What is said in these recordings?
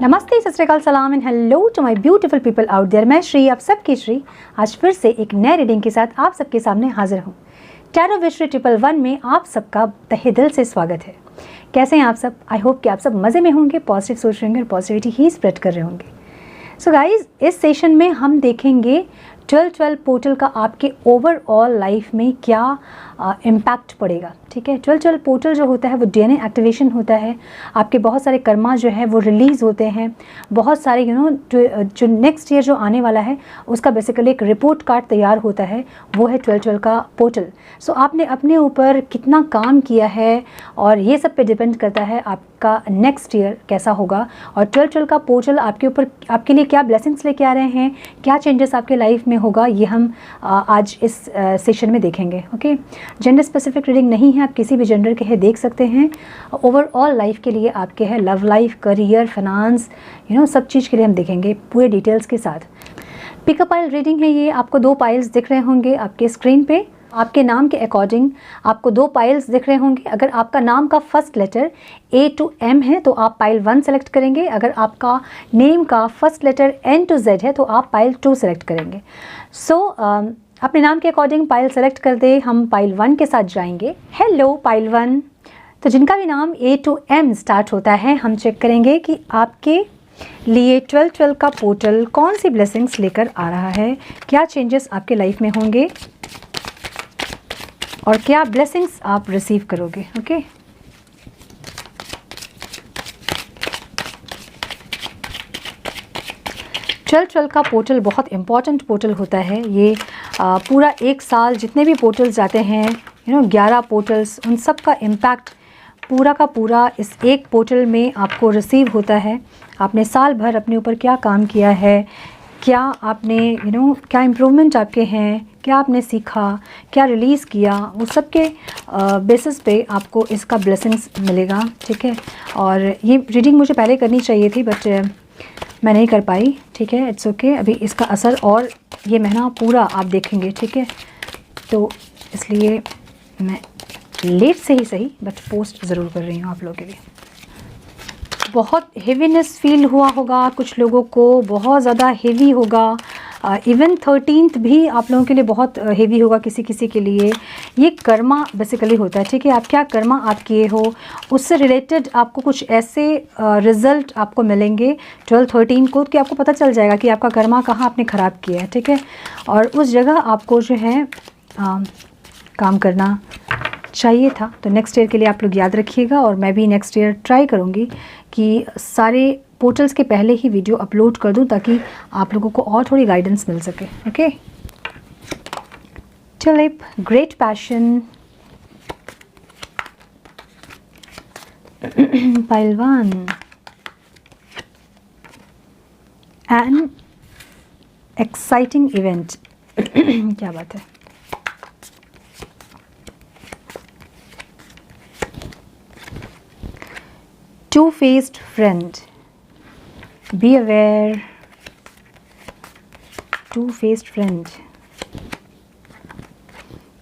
नमस्ते, सत श्री अकाल, सलाम and hello to my beautiful people out there. मैं श्री, आप सबकी श्री, आज फिर से एक नए रीडिंग के साथ आप सबके सामने हाजिर हूँ। टैरो विश 111 में आप सबका तहे दिल से स्वागत है। कैसे हैं आप सब? आई होप कि आप सब मज़े में होंगे, पॉजिटिव सोच रहे होंगे और पॉजिटिविटी ही स्प्रेड कर रहे होंगे। सो गाइज, इस सेशन में हम देखेंगे 12-12 पोर्टल का आपके ओवरऑल लाइफ में क्या इम्पैक्ट पड़ेगा। ठीक है, 12-12 पोर्टल जो होता है वो डीएनए एक्टिवेशन होता है। आपके बहुत सारे कर्मा जो है वो रिलीज़ होते हैं। बहुत सारे जो नेक्स्ट ईयर जो आने वाला है उसका बेसिकली एक रिपोर्ट कार्ड तैयार होता है, वो है 12-12 का पोर्टल। सो आपने अपने ऊपर कितना काम किया है और ये सब पे डिपेंड करता है आपका नेक्स्ट ईयर कैसा होगा। और 12-12 का पोर्टल आपके ऊपर आपके लिए क्या ब्लेसिंग्स लेके आ रहे हैं, क्या चेंजेस आपके लाइफ में होगा, ये हम आज इस सेशन में देखेंगे। ओके, जेंडर स्पेसिफिक रीडिंग नहीं है, आप किसी भी जेंडर के है देख सकते हैं। ओवरऑल लाइफ के लिए आपके है लव लाइफ, करियर, फाइनेंस, सब चीज़ के लिए हम देखेंगे पूरे डिटेल्स के साथ। पिकअप पाइल रीडिंग है ये। आपको 2 पाइल्स दिख रहे होंगे आपके स्क्रीन पे। आपके नाम के अकॉर्डिंग आपको 2 पाइल्स दिख रहे होंगे। अगर आपका नाम का first letter A to M है तो आप पाइल 1 सेलेक्ट करेंगे। अगर आपका नेम का first letter N to Z है तो आप पाइल 2 सेलेक्ट करेंगे। सो अपने नाम के अकॉर्डिंग पाइल सेलेक्ट कर दे। हम पाइल 1 के साथ जाएंगे। Hello pile 1। तो जिनका भी नाम A to M स्टार्ट होता है, हम चेक करेंगे कि आपके लिए 12-12 का पोर्टल कौन सी ब्लेसिंग्स लेकर आ रहा है, क्या चेंजेस आपके लाइफ में होंगे और क्या ब्लेसिंग्स आप रिसीव करोगे। ओके, 12-12 का पोर्टल बहुत इंपॉर्टेंट पोर्टल होता है। ये पूरा 1 साल जितने भी पोर्टल्स जाते हैं, 11 पोर्टल्स, उन सब का इम्पैक्ट पूरा का पूरा इस एक पोर्टल में आपको रिसीव होता है। आपने साल भर अपने ऊपर क्या काम किया है, क्या आपने क्या इम्प्रूवमेंट आपके हैं, क्या आपने सीखा, क्या रिलीज़ किया, वो सब के बेसिस पे आपको इसका ब्लेसिंग्स मिलेगा। ठीक है, और ये रीडिंग मुझे पहले करनी चाहिए थी बट मैं नहीं कर पाई। ठीक है, इट्स ओके। अभी इसका असर और ये महीना पूरा आप देखेंगे। ठीक है, तो इसलिए मैं लेट से ही सही बट पोस्ट ज़रूर कर रही हूँ आप लोगों के लिए। बहुत हेवीनेस फील हुआ होगा कुछ लोगों को, बहुत ज़्यादा हेवी होगा। इवन 13th भी आप लोगों के लिए बहुत हेवी होगा किसी किसी के लिए। ये कर्मा बेसिकली होता है। ठीक है, आप क्या कर्मा आप किए हो उससे रिलेटेड आपको कुछ ऐसे रिज़ल्ट आपको मिलेंगे 12-13 को कि आपको पता चल जाएगा कि आपका कर्मा कहाँ आपने ख़राब किया है। ठीक है, और उस जगह आपको जो है काम करना चाहिए था। तो नेक्स्ट ईयर के लिए आप लोग याद रखिएगा, और मैं भी नेक्स्ट ईयर ट्राई करूँगी कि सारे पोर्टल्स के पहले ही वीडियो अपलोड कर दूं ताकि आप लोगों को और थोड़ी गाइडेंस मिल सके। Okay, tulip, great passion, pile 1, an exciting event. क्या बात है। Two-faced friend, be aware, two-faced friend,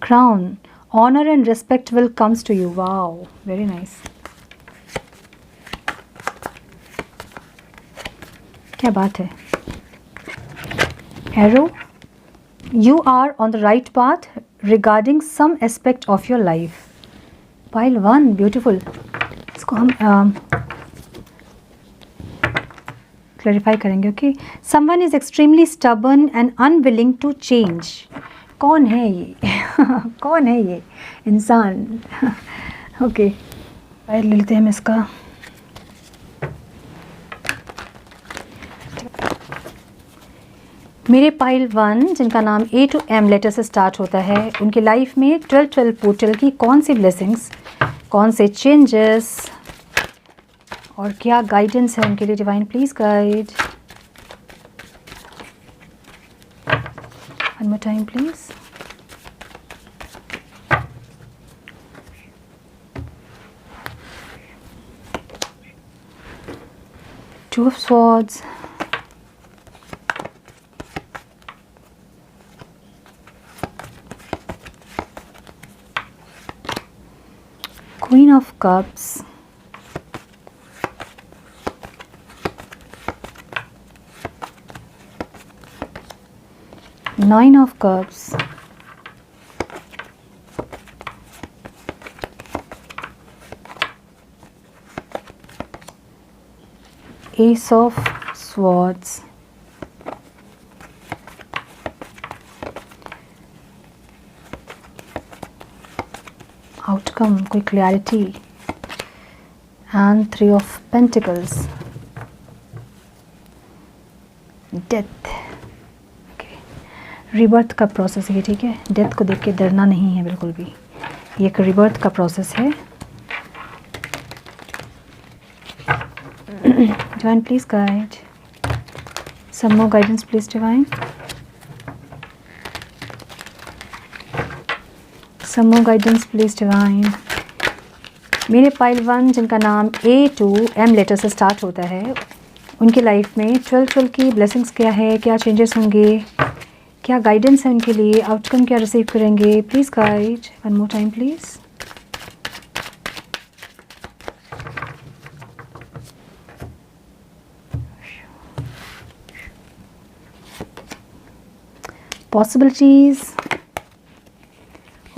crown, honor and respect will comes to you. Wow, very nice. क्या बात है। arrow, you are on the right path regarding some aspect of your life. pile 1, beautiful. इसको हम clarify करेंगे। Okay, someone is extremely stubborn and unwilling to change. कौन है ये? कौन है ये इंसान? ओके, ले लेते हैं हम इसका। मेरे पाइल 1 जिनका नाम A to M लेटर से स्टार्ट होता है, उनकी लाइफ में 12-12 पोर्टल की कौन सी ब्लेसिंग्स, कौन से चेंजेस और क्या गाइडेंस है उनके लिए। Divine please guide. One more time please. Two of swords, queen of cups, 9 of Cups, Ace of Swords, outcome, कोई clarity, and 3 of Pentacles, death. Rebirth का प्रोसेस है, ठीक है। डेथ को देख के डरना नहीं है बिल्कुल भी, ये एक रिबर्थ का प्रोसेस है। Divine please guide, some more guidance please divine, some more guidance please divine. मेरे पाइल 1 जिनका नाम A to M लेटर से स्टार्ट होता है, उनकी लाइफ में 12 की ब्लेसिंग्स क्या है, क्या चेंजेस होंगे, क्या गाइडेंस है उनके लिए, आउटकम क्या रिसीव करेंगे। Please guide, one more time please. Possibilities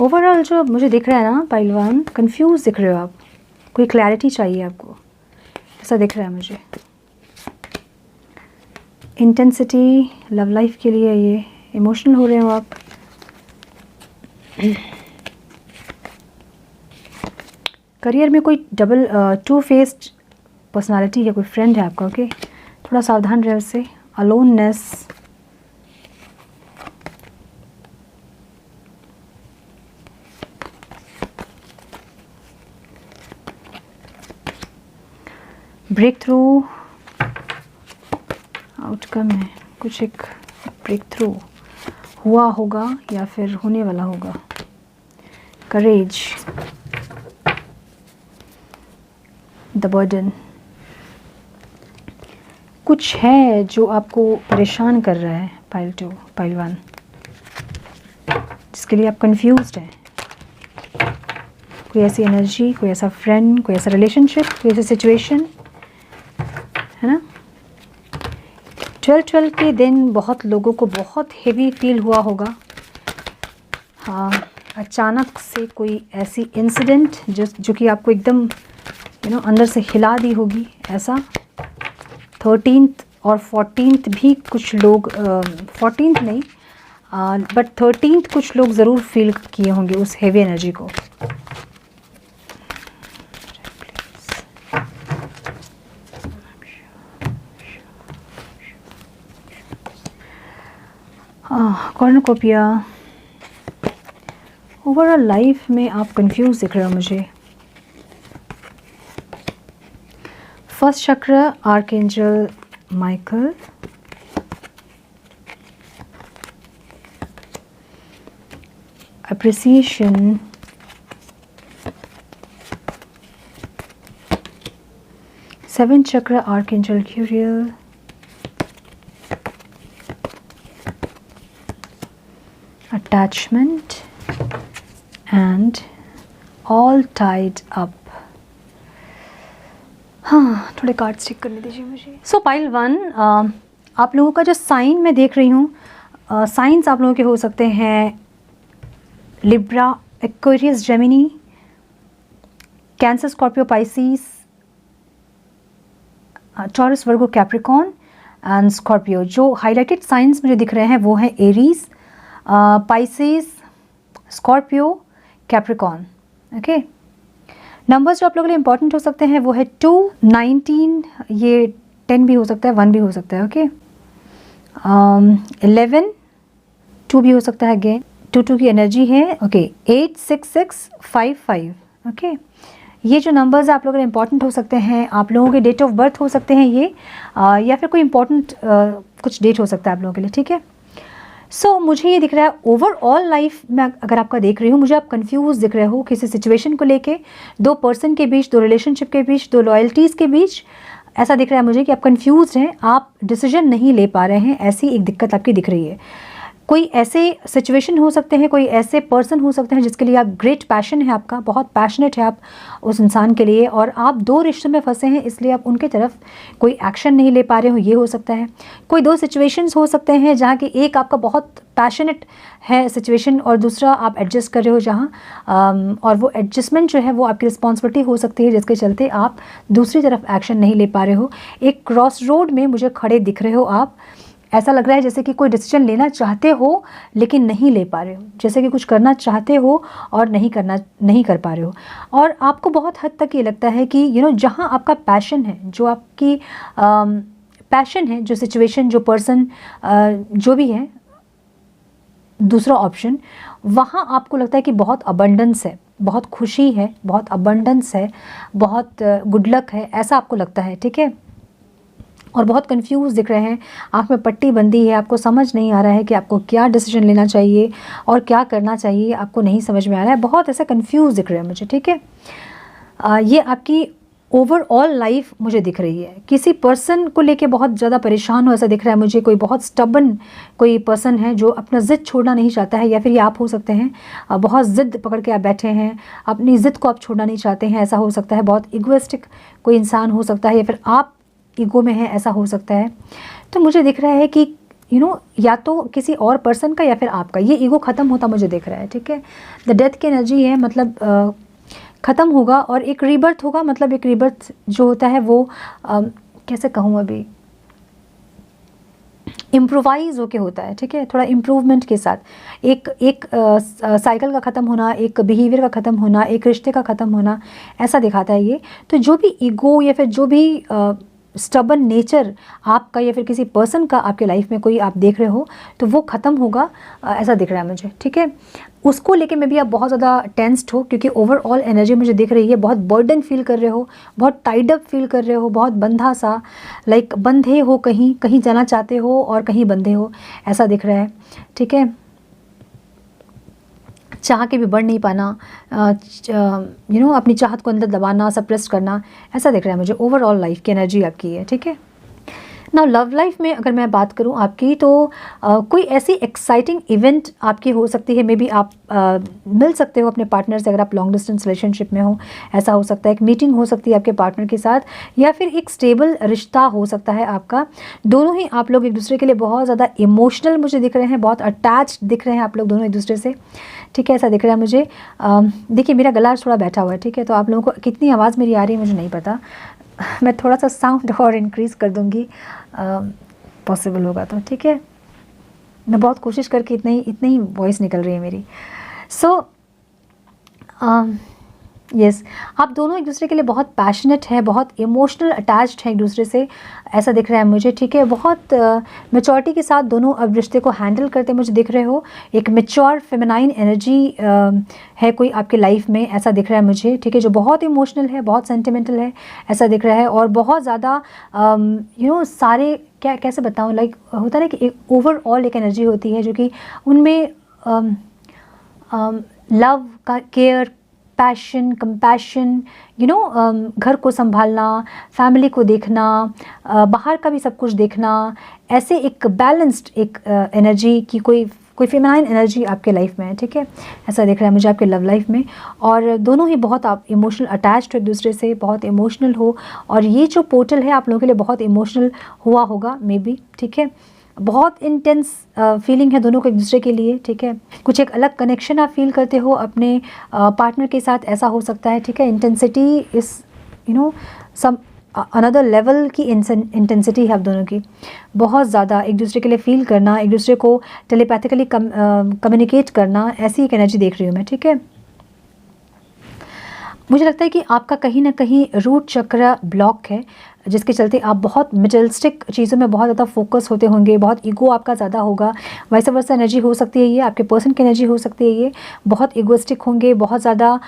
overall जो मुझे दिख रहा है ना पाइल 1, कंफ्यूज दिख रहे हो आप, कोई क्लैरिटी चाहिए आपको, ऐसा दिख रहा है मुझे। इंटेंसिटी लव लाइफ के लिए, ये इमोशनल हो रहे हो आप। करियर में कोई डबल 2 फेस्ड पर्सनालिटी है, कोई फ्रेंड है आपका, ओके। थोड़ा सावधान रहे उससे। अलोननेस, ब्रेक थ्रू, आउटकम है कुछ एक ब्रेक थ्रू हुआ होगा या फिर होने वाला होगा। करेज, द बर्डन, कुछ है जो आपको परेशान कर रहा है पाइल 2, पाइल 1, जिसके लिए आप कंफ्यूज्ड हैं। कोई ऐसी एनर्जी, कोई ऐसा फ्रेंड, कोई ऐसा रिलेशनशिप, कोई ऐसी सिचुएशन है ना। 12 के दिन बहुत लोगों को बहुत हेवी फील हुआ होगा। हाँ, अचानक से कोई ऐसी इंसिडेंट जो कि आपको एकदम अंदर से हिला दी होगी, ऐसा। 13th और 14th भी कुछ लोग, 14th नहीं बट 13th कुछ लोग ज़रूर फील किए होंगे उस हेवी एनर्जी को। कॉर्नुकोपिया, ओवरऑल लाइफ में आप कंफ्यूज दिख रहे हो मुझे। फर्स्ट चक्र, आर्कएंजल माइकल, अप्रिसिएशन, सेवेंथ चक्र, archangel क्यूरियल, attachment and all tied up। हाँ, थोड़े कार्ड्स चेक करने दीजिए मुझे। सो पाइल 1, आप लोगों का जो साइन मैं देख रही हूँ, साइंस आप लोगों के हो सकते हैं Libra, Aquarius, Gemini, cancer, Scorpio, Pisces, taurus, Virgo, Capricorn and Scorpio. जो हाईलाइटेड साइंस मुझे दिख रहे हैं वो हैं Aries, Pisces, Scorpio, Capricorn, okay. Numbers जो आप लोगों के लिए इंपॉर्टेंट हो सकते हैं वो है 2, 19, ये 10 भी हो सकता है, 1 भी हो सकता है, ओके। 11, 2 भी हो सकता है, अगेन 2 की एनर्जी है, ओके। 8, 6, 6, 5, 5, ओके। ये जो नंबर्स आप लोगों के लिए इंपॉर्टेंट हो सकते हैं, आप लोगों के डेट ऑफ बर्थ हो सकते हैं ये, या फिर कोई इंपॉर्टेंट कुछ डेट हो सकता है आप लोगों के लिए, ठीक है। सो मुझे ये दिख रहा है ओवरऑल लाइफ में अगर आपका देख रही हूँ, मुझे आप कंफ्यूज दिख रहे हो किसी सिचुएशन को लेके, 2 पर्सन के बीच, 2 रिलेशनशिप के बीच, 2 लॉयल्टीज़ के बीच। ऐसा दिख रहा है मुझे कि आप कंफ्यूज हैं, आप डिसीजन नहीं ले पा रहे हैं, ऐसी एक दिक्कत आपकी दिख रही है। कोई ऐसे सिचुएशन हो सकते हैं, कोई ऐसे पर्सन हो सकते हैं जिसके लिए आप ग्रेट पैशन है आपका, बहुत पैशनेट है आप उस इंसान के लिए, और आप 2 रिश्तों में फंसे हैं इसलिए आप उनके तरफ कोई एक्शन नहीं ले पा रहे हो, ये हो सकता है। कोई 2 सिचुएशंस हो सकते हैं जहाँ की एक आपका बहुत पैशनेट है सिचुएशन और दूसरा आप एडजस्ट कर रहे हो जहाँ, और वो एडजस्टमेंट जो है वो आपकी रिस्पॉन्सिबिलिटी हो सकती है जिसके चलते आप दूसरी तरफ एक्शन नहीं ले पा रहे हो। एक क्रॉस रोड में मुझे खड़े दिख रहे हो आप, ऐसा लग रहा है जैसे कि कोई डिसीजन लेना चाहते हो लेकिन नहीं ले पा रहे हो, जैसे कि कुछ करना चाहते हो और नहीं कर पा रहे हो। और आपको बहुत हद तक ये लगता है कि जहाँ आपका पैशन है, जो आपकी पैशन है, जो सिचुएशन, जो पर्सन, जो भी है दूसरा ऑप्शन, वहाँ आपको लगता है कि बहुत अबंडेंस है, बहुत खुशी है, बहुत अबंडेंस है, बहुत गुड लक है, ऐसा आपको लगता है, ठीक है। और बहुत कंफ्यूज दिख रहे हैं, आँख में पट्टी बंधी है, आपको समझ नहीं आ रहा है कि आपको क्या डिसीजन लेना चाहिए और क्या करना चाहिए, आपको नहीं समझ में आ रहा है, बहुत ऐसा कंफ्यूज दिख रहा है मुझे, ठीक है। ये आपकी ओवरऑल लाइफ मुझे दिख रही है। किसी पर्सन को लेके बहुत ज़्यादा परेशान हो ऐसा दिख रहा है मुझे, कोई बहुत स्टबन कोई पर्सन है जो अपना ज़िद छोड़ना नहीं चाहता है, या फिर ये आप हो सकते हैं, बहुत ज़िद पकड़ के आप बैठे हैं, अपनी ज़िद को आप छोड़ना नहीं चाहते हैं, ऐसा हो सकता है। बहुत इगोइस्टिक कोई इंसान हो सकता है, या फिर आप ईगो में है, ऐसा हो सकता है। तो मुझे दिख रहा है कि या तो किसी और पर्सन का या फिर आपका ये ईगो ख़त्म होता मुझे दिख रहा है, ठीक है। द डेथ की एनर्जी है, मतलब ख़त्म होगा और एक रीबर्थ होगा, मतलब एक रीबर्थ जो होता है वो कैसे कहूँ, अभी इम्प्रोवाइज़ होके होता है, ठीक है, थोड़ा इम्प्रूवमेंट के साथ। एक साइकिल का ख़त्म होना, एक बिहेवियर का ख़त्म होना, एक रिश्ते का ख़त्म होना, ऐसा दिखाता है ये। तो जो भी ईगो या फिर जो भी स्टबन नेचर आपका या फिर किसी पर्सन का आपके लाइफ में कोई आप देख रहे हो, तो वो ख़त्म होगा, ऐसा दिख रहा है मुझे, ठीक है। उसको लेके मैं भी आप बहुत ज़्यादा टेंस्ड हो, क्योंकि ओवरऑल एनर्जी मुझे दिख रही है, बहुत बर्डन फील कर रहे हो, बहुत टाइड अप फील कर रहे हो, बहुत बंधा सा, लाइक बंधे हो, कहीं जाना चाहते हो और कहीं बंधे हो, ऐसा दिख रहा है, ठीक है। चाह के भी बढ़ नहीं पाना, अपनी चाहत को अंदर दबाना, सप्रेस करना, ऐसा दिख रहा है मुझे। ओवरऑल लाइफ की एनर्जी आपकी है, ठीक है। नाउ लव लाइफ में अगर मैं बात करूं आपकी, तो कोई ऐसी एक्साइटिंग इवेंट आपकी हो सकती है, मे बी आप मिल सकते हो अपने पार्टनर से, अगर आप लॉन्ग डिस्टेंस रिलेशनशिप में हो, ऐसा हो सकता है। एक मीटिंग हो सकती है आपके पार्टनर के साथ, या फिर एक स्टेबल रिश्ता हो सकता है आपका। दोनों ही आप लोग एक दूसरे के लिए बहुत ज़्यादा इमोशनल मुझे दिख रहे हैं, बहुत अटैच्ड दिख रहे हैं आप लोग दोनों एक दूसरे से, ठीक है, ऐसा दिख रहा है मुझे। देखिए मेरा गला थोड़ा बैठा हुआ है, ठीक है, तो आप लोगों को कितनी आवाज़ मेरी आ रही है मुझे नहीं पता, मैं थोड़ा सा साउंड और इंक्रीज़ कर दूंगी, पॉसिबल होगा तो, ठीक है। मैं बहुत कोशिश करके इतनी ही वॉइस निकल रही है मेरी। सो यस, आप दोनों एक दूसरे के लिए बहुत पैशनेट है, बहुत इमोशनल अटैच्ड हैं एक दूसरे से, ऐसा दिख रहा है मुझे, ठीक है। बहुत मैच्योरिटी के साथ दोनों अब रिश्ते को हैंडल करते मुझे दिख रहे हो। एक मैच्योर फेमिनाइन एनर्जी है कोई आपके लाइफ में, ऐसा दिख रहा है मुझे, ठीक है, जो बहुत इमोशनल है, बहुत सेंटिमेंटल है, ऐसा दिख रहा है। और बहुत ज़्यादा सारे कैसे बताऊँ, लाइक होता है ना कि एक ओवरऑल एक एनर्जी होती है जो कि उनमें लव का, केयर, पैशन, कंपैशन, घर को संभालना, फैमिली को देखना, बाहर का भी सब कुछ देखना, ऐसे एक बैलेंस्ड एक एनर्जी की कोई फेमिनाइन एनर्जी आपके लाइफ में है, ठीक है, ऐसा दिख रहा है मुझे आपके लव लाइफ में। और दोनों ही बहुत आप इमोशनल अटैच्ड हो एक दूसरे से, बहुत इमोशनल हो, और ये जो पोर्टल है आप लोगों के लिए बहुत इमोशनल हुआ होगा मे बी, ठीक है। बहुत इंटेंस फीलिंग है दोनों को एक दूसरे के लिए, ठीक है। कुछ एक अलग कनेक्शन आप फील करते हो अपने पार्टनर के साथ, ऐसा हो सकता है, ठीक है। इंटेंसिटी इस सम अनदर लेवल की इंटेंसिटी है आप दोनों की, बहुत ज़्यादा एक दूसरे के लिए फील करना, एक दूसरे को टेलीपैथिकली कम्युनिकेट करना, ऐसी एक एनर्जी देख रही हूँ मैं, ठीक है। मुझे लगता है कि आपका कहीं ना कहीं रूट चक्र ब्लॉक है, जिसके चलते आप बहुत मटेरियलिस्टिक चीज़ों में बहुत ज़्यादा फोकस होते होंगे, बहुत ईगो आपका ज़्यादा होगा, वैसा वैसा एनर्जी हो सकती है ये, आपके पर्सन की एनर्जी हो सकती है ये, बहुत ईगोइस्टिक होंगे, बहुत ज़्यादा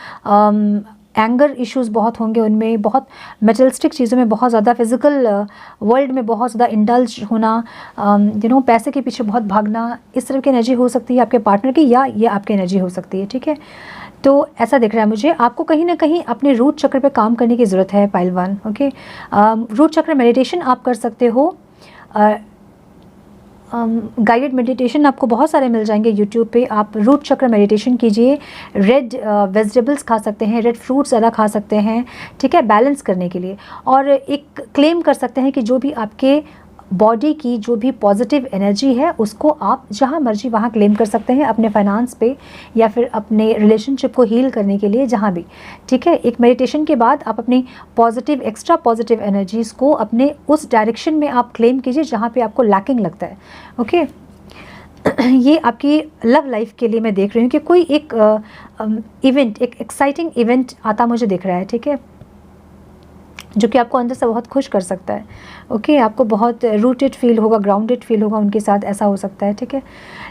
एंगर इश्यूज़ बहुत होंगे उनमें, बहुत मटेरियलिस्टिक चीज़ों में बहुत ज़्यादा, फिजिकल वर्ल्ड में बहुत ज़्यादा इंडल्ज होना, पैसे के पीछे बहुत भागना, इस तरह की एनर्जी हो सकती है आपके पार्टनर की, या ये आपकी एनर्जी हो सकती है, ठीक है। तो ऐसा दिख रहा है मुझे, आपको कहीं ना कहीं अपने रूट चक्र पे काम करने की ज़रूरत है पाइल 1, ओके। रूट चक्र मेडिटेशन आप कर सकते हो, गाइडेड मेडिटेशन आपको बहुत सारे मिल जाएंगे यूट्यूब पे। आप रूट चक्र मेडिटेशन कीजिए, रेड वेजिटेबल्स खा सकते हैं, रेड फ्रूट्स ज़्यादा खा सकते हैं, ठीक है, बैलेंस करने के लिए। और एक क्लेम कर सकते हैं कि जो भी आपके बॉडी की जो भी पॉजिटिव एनर्जी है उसको आप जहाँ मर्जी वहाँ क्लेम कर सकते हैं, अपने फाइनेंस पे या फिर अपने रिलेशनशिप को हील करने के लिए, जहाँ भी, ठीक है। एक मेडिटेशन के बाद आप अपनी पॉजिटिव, एक्स्ट्रा पॉजिटिव एनर्जीज़ को अपने उस डायरेक्शन में आप क्लेम कीजिए जहाँ पे आपको लैकिंग लगता है। ओके, ये आपकी लव लाइफ के लिए मैं देख रही हूँ कि कोई एक इवेंट, एक एक्साइटिंग इवेंट आता मुझे दिख रहा है, ठीक है, जो कि आपको अंदर से बहुत खुश कर सकता है। ओके, आपको बहुत रूटेड फील होगा, ग्राउंडेड फील होगा उनके साथ, ऐसा हो सकता है, ठीक है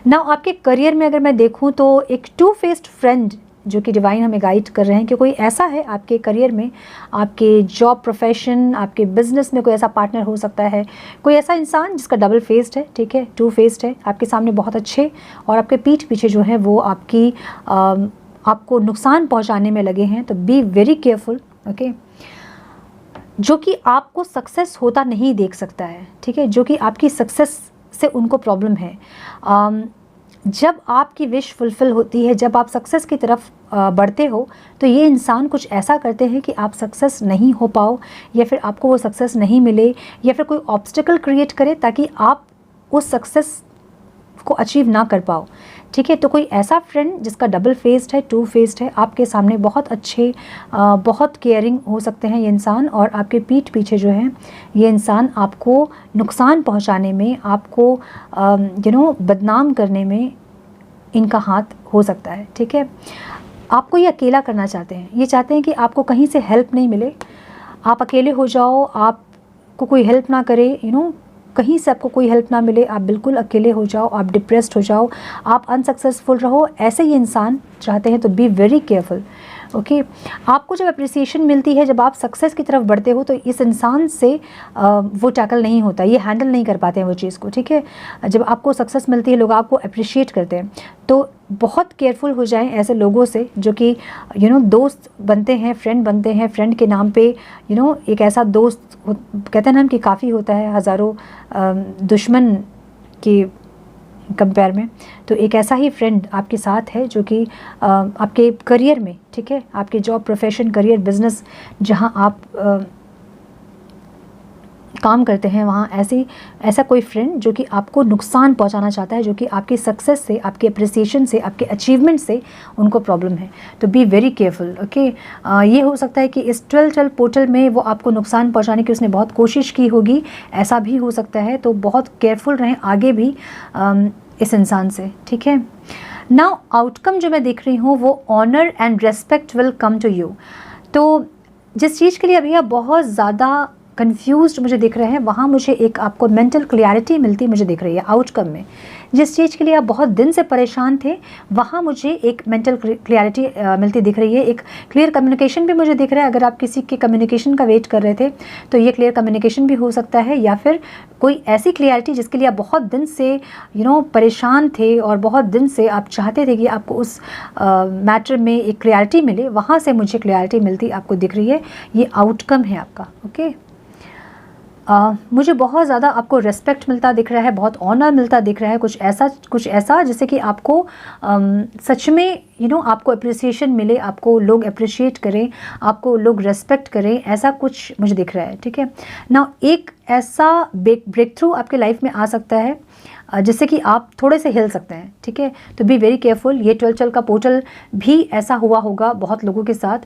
ना। आपके करियर में अगर मैं देखूं तो एक टू फेस्ड फ्रेंड जो कि डिवाइन हमें गाइड कर रहे हैं कि कोई ऐसा है आपके करियर में, आपके जॉब प्रोफेशन, आपके बिजनेस में कोई ऐसा पार्टनर हो सकता है, कोई ऐसा इंसान जिसका डबल फेस्ड है, ठीक है, टू फेस्ड है, आपके सामने बहुत अच्छे और आपके पीठ पीछे जो है वो आपको नुकसान पहुँचाने में लगे हैं। तो बी वेरी केयरफुल। ओके, जो कि आपको सक्सेस होता नहीं देख सकता है, ठीक है, जो कि आपकी सक्सेस से उनको प्रॉब्लम है। जब आपकी विश फुलफिल होती है, जब आप सक्सेस की तरफ बढ़ते हो, तो ये इंसान कुछ ऐसा करते हैं कि आप सक्सेस नहीं हो पाओ या फिर आपको वो सक्सेस नहीं मिले या फिर कोई ऑब्स्टिकल क्रिएट करे ताकि आप उस सक्सेस को अचीव ना कर पाओ, ठीक है। तो कोई ऐसा फ्रेंड जिसका डबल फेस्ड है, टू फेस्ड है, आपके सामने बहुत अच्छे, बहुत केयरिंग हो सकते हैं ये इंसान, और आपके पीठ पीछे जो है ये इंसान आपको नुकसान पहुंचाने में, आपको बदनाम करने में इनका हाथ हो सकता है, ठीक है। आपको ये अकेला करना चाहते हैं, ये चाहते हैं कि आपको कहीं से हेल्प नहीं मिले, आप अकेले हो जाओ, आपको कोई हेल्प ना करे, कहीं से आपको कोई हेल्प ना मिले, आप बिल्कुल अकेले हो जाओ, आप डिप्रेस्ड हो जाओ, आप अनसक्सेसफुल रहो, ऐसे ही इंसान चाहते हैं। तो बी वेरी केयरफुल। ओके, आपको जब अप्रिसिएशन मिलती है, जब आप सक्सेस की तरफ बढ़ते हो, तो इस इंसान से वो टैकल नहीं होता, ये हैंडल नहीं कर पाते हैं वो चीज़ को, ठीक है। जब आपको सक्सेस मिलती है, लोग आपको अप्रिशिएट करते हैं, तो बहुत केयरफुल हो जाएं ऐसे लोगों से जो कि दोस्त बनते हैं, फ्रेंड बनते हैं, फ्रेंड के नाम पे एक ऐसा दोस्त कहते हैं ना कि काफ़ी होता है हज़ारों दुश्मन की कंपेयर में। तो एक ऐसा ही फ्रेंड आपके साथ है जो कि आपके करियर में, ठीक है, आपके जॉब प्रोफेशन, करियर, बिजनेस, जहां आप काम करते हैं, वहाँ ऐसा कोई फ्रेंड जो कि आपको नुकसान पहुंचाना चाहता है, जो कि आपकी सक्सेस से, आपके अप्रिसिएशन से, आपके अचीवमेंट से उनको प्रॉब्लम है। तो बी वेरी केयरफुल। ओके, ये हो सकता है कि इस 12 पोर्टल में वो आपको नुकसान पहुंचाने की उसने बहुत कोशिश की होगी, ऐसा भी हो सकता है। तो बहुत केयरफुल रहें आगे भी इस इंसान से, ठीक है। नाउ आउटकम जो मैं देख रही हूँ वो honour and respect will come to you. तो जिस चीज़ के लिए अभी आप बहुत ज़्यादा कंफ्यूज्ड मुझे दिख रहे हैं, वहाँ मुझे एक आपको मेंटल क्लैरिटी मिलती मुझे दिख रही है आउटकम में। जिस चीज़ के लिए आप बहुत दिन से परेशान थे, वहाँ मुझे एक मेंटल क्लैरिटी मिलती दिख रही है। एक क्लियर कम्युनिकेशन भी मुझे दिख रहा है। अगर आप किसी के कम्युनिकेशन का वेट कर रहे थे तो ये क्लियर कम्युनिकेशन भी हो सकता है, या फिर कोई ऐसी क्लैरिटी जिसके लिए आप बहुत दिन से परेशान थे और बहुत दिन से आप चाहते थे कि आपको उस मैटर में एक क्लैरिटी मिले, वहाँ से मुझे क्लैरिटी मिलती आपको दिख रही है। ये आउटकम है आपका। ओके, मुझे बहुत ज़्यादा आपको रिस्पेक्ट मिलता दिख रहा है, बहुत ऑनर मिलता दिख रहा है, कुछ ऐसा जैसे कि आपको सच में आपको अप्रिसिएशन मिले, आपको लोग अप्रिशिएट करें, आपको लोग रेस्पेक्ट करें, ऐसा कुछ मुझे दिख रहा है, ठीक है ना। एक ऐसा ब्रेक थ्रू आपके लाइफ में आ सकता है जिससे कि आप थोड़े से हिल सकते हैं, ठीक है। तो बी वेरी केयरफुल। ये 12 का पोर्टल भी ऐसा हुआ होगा बहुत लोगों के साथ,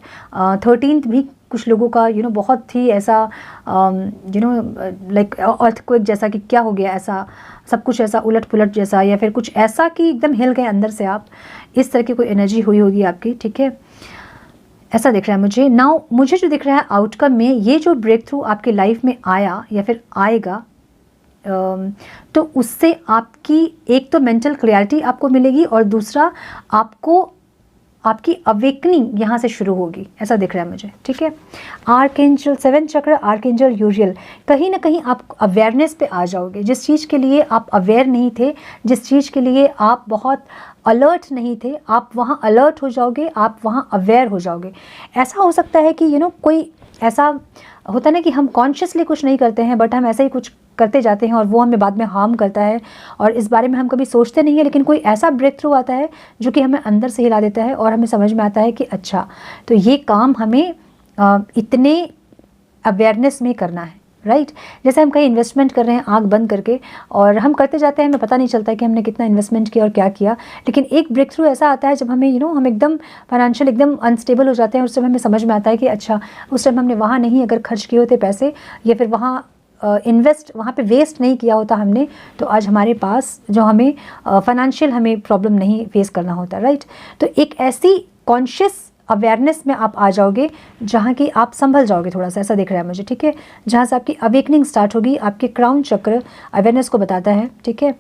13th भी कुछ लोगों का बहुत ही ऐसा लाइक अर्थक्वेक जैसा कि क्या हो गया, ऐसा सब कुछ ऐसा उलट पुलट जैसा, या फिर कुछ ऐसा कि एकदम हिल गए अंदर से आप, इस तरह की कोई एनर्जी हुई होगी आपकी, ठीक है। ऐसा दिख रहा है मुझे। नाउ मुझे जो दिख रहा है आउटकम में, ये जो ब्रेक थ्रू आपकी लाइफ में आया या फिर आएगा, तो उससे आपकी एक तो मेंटल क्लैरिटी आपको मिलेगी और दूसरा आपको आपकी अवेकनिंग यहाँ से शुरू होगी, ऐसा दिख रहा है मुझे, ठीक है। आर्कएंजल 7 चक्र, आर्कएंजल यूरियल, कहीं ना कहीं आप अवेयरनेस पे आ जाओगे। जिस चीज़ के लिए आप अवेयर नहीं थे, जिस चीज़ के लिए आप बहुत अलर्ट नहीं थे, आप वहाँ अलर्ट हो जाओगे, आप वहाँ अवेयर हो जाओगे। ऐसा हो सकता है कि कोई ऐसा होता है ना कि हम कॉन्शियसली कुछ नहीं करते हैं, बट हम ऐसा ही कुछ करते जाते हैं और वो हमें बाद में हार्म करता है और इस बारे में हम कभी सोचते नहीं है, लेकिन कोई ऐसा ब्रेक थ्रू आता है जो कि हमें अंदर से हिला देता है और हमें समझ में आता है कि अच्छा तो ये काम हमें इतने अवेयरनेस में करना है, राइट। जैसे हम कहीं इन्वेस्टमेंट कर रहे हैं आंख बंद करके और हम करते जाते हैं, हमें पता नहीं चलता है कि हमने कितना इन्वेस्टमेंट किया और क्या किया, लेकिन एक ब्रेक थ्रू ऐसा आता है जब हमें हम एकदम फाइनेंशियल एकदम अनस्टेबल हो जाते हैं और उस समय हमें समझ में आता है कि अच्छा उस टाइम हमने वहाँ नहीं अगर खर्च किए होते पैसे या फिर वहाँ इन्वेस्ट वहाँ पे वेस्ट नहीं किया होता हमने, तो आज हमारे पास जो हमें फाइनेंशियल हमें प्रॉब्लम नहीं फेस करना होता, राइट। तो एक ऐसी कॉन्शियस अवेयरनेस में आप आ जाओगे जहाँ की आप संभल जाओगे, थोड़ा सा ऐसा दिख रहा है मुझे, ठीक है। जहाँ से आपकी अवेकनिंग स्टार्ट होगी, आपके क्राउन चक्र अवेयरनेस को बताता है, ठीक है,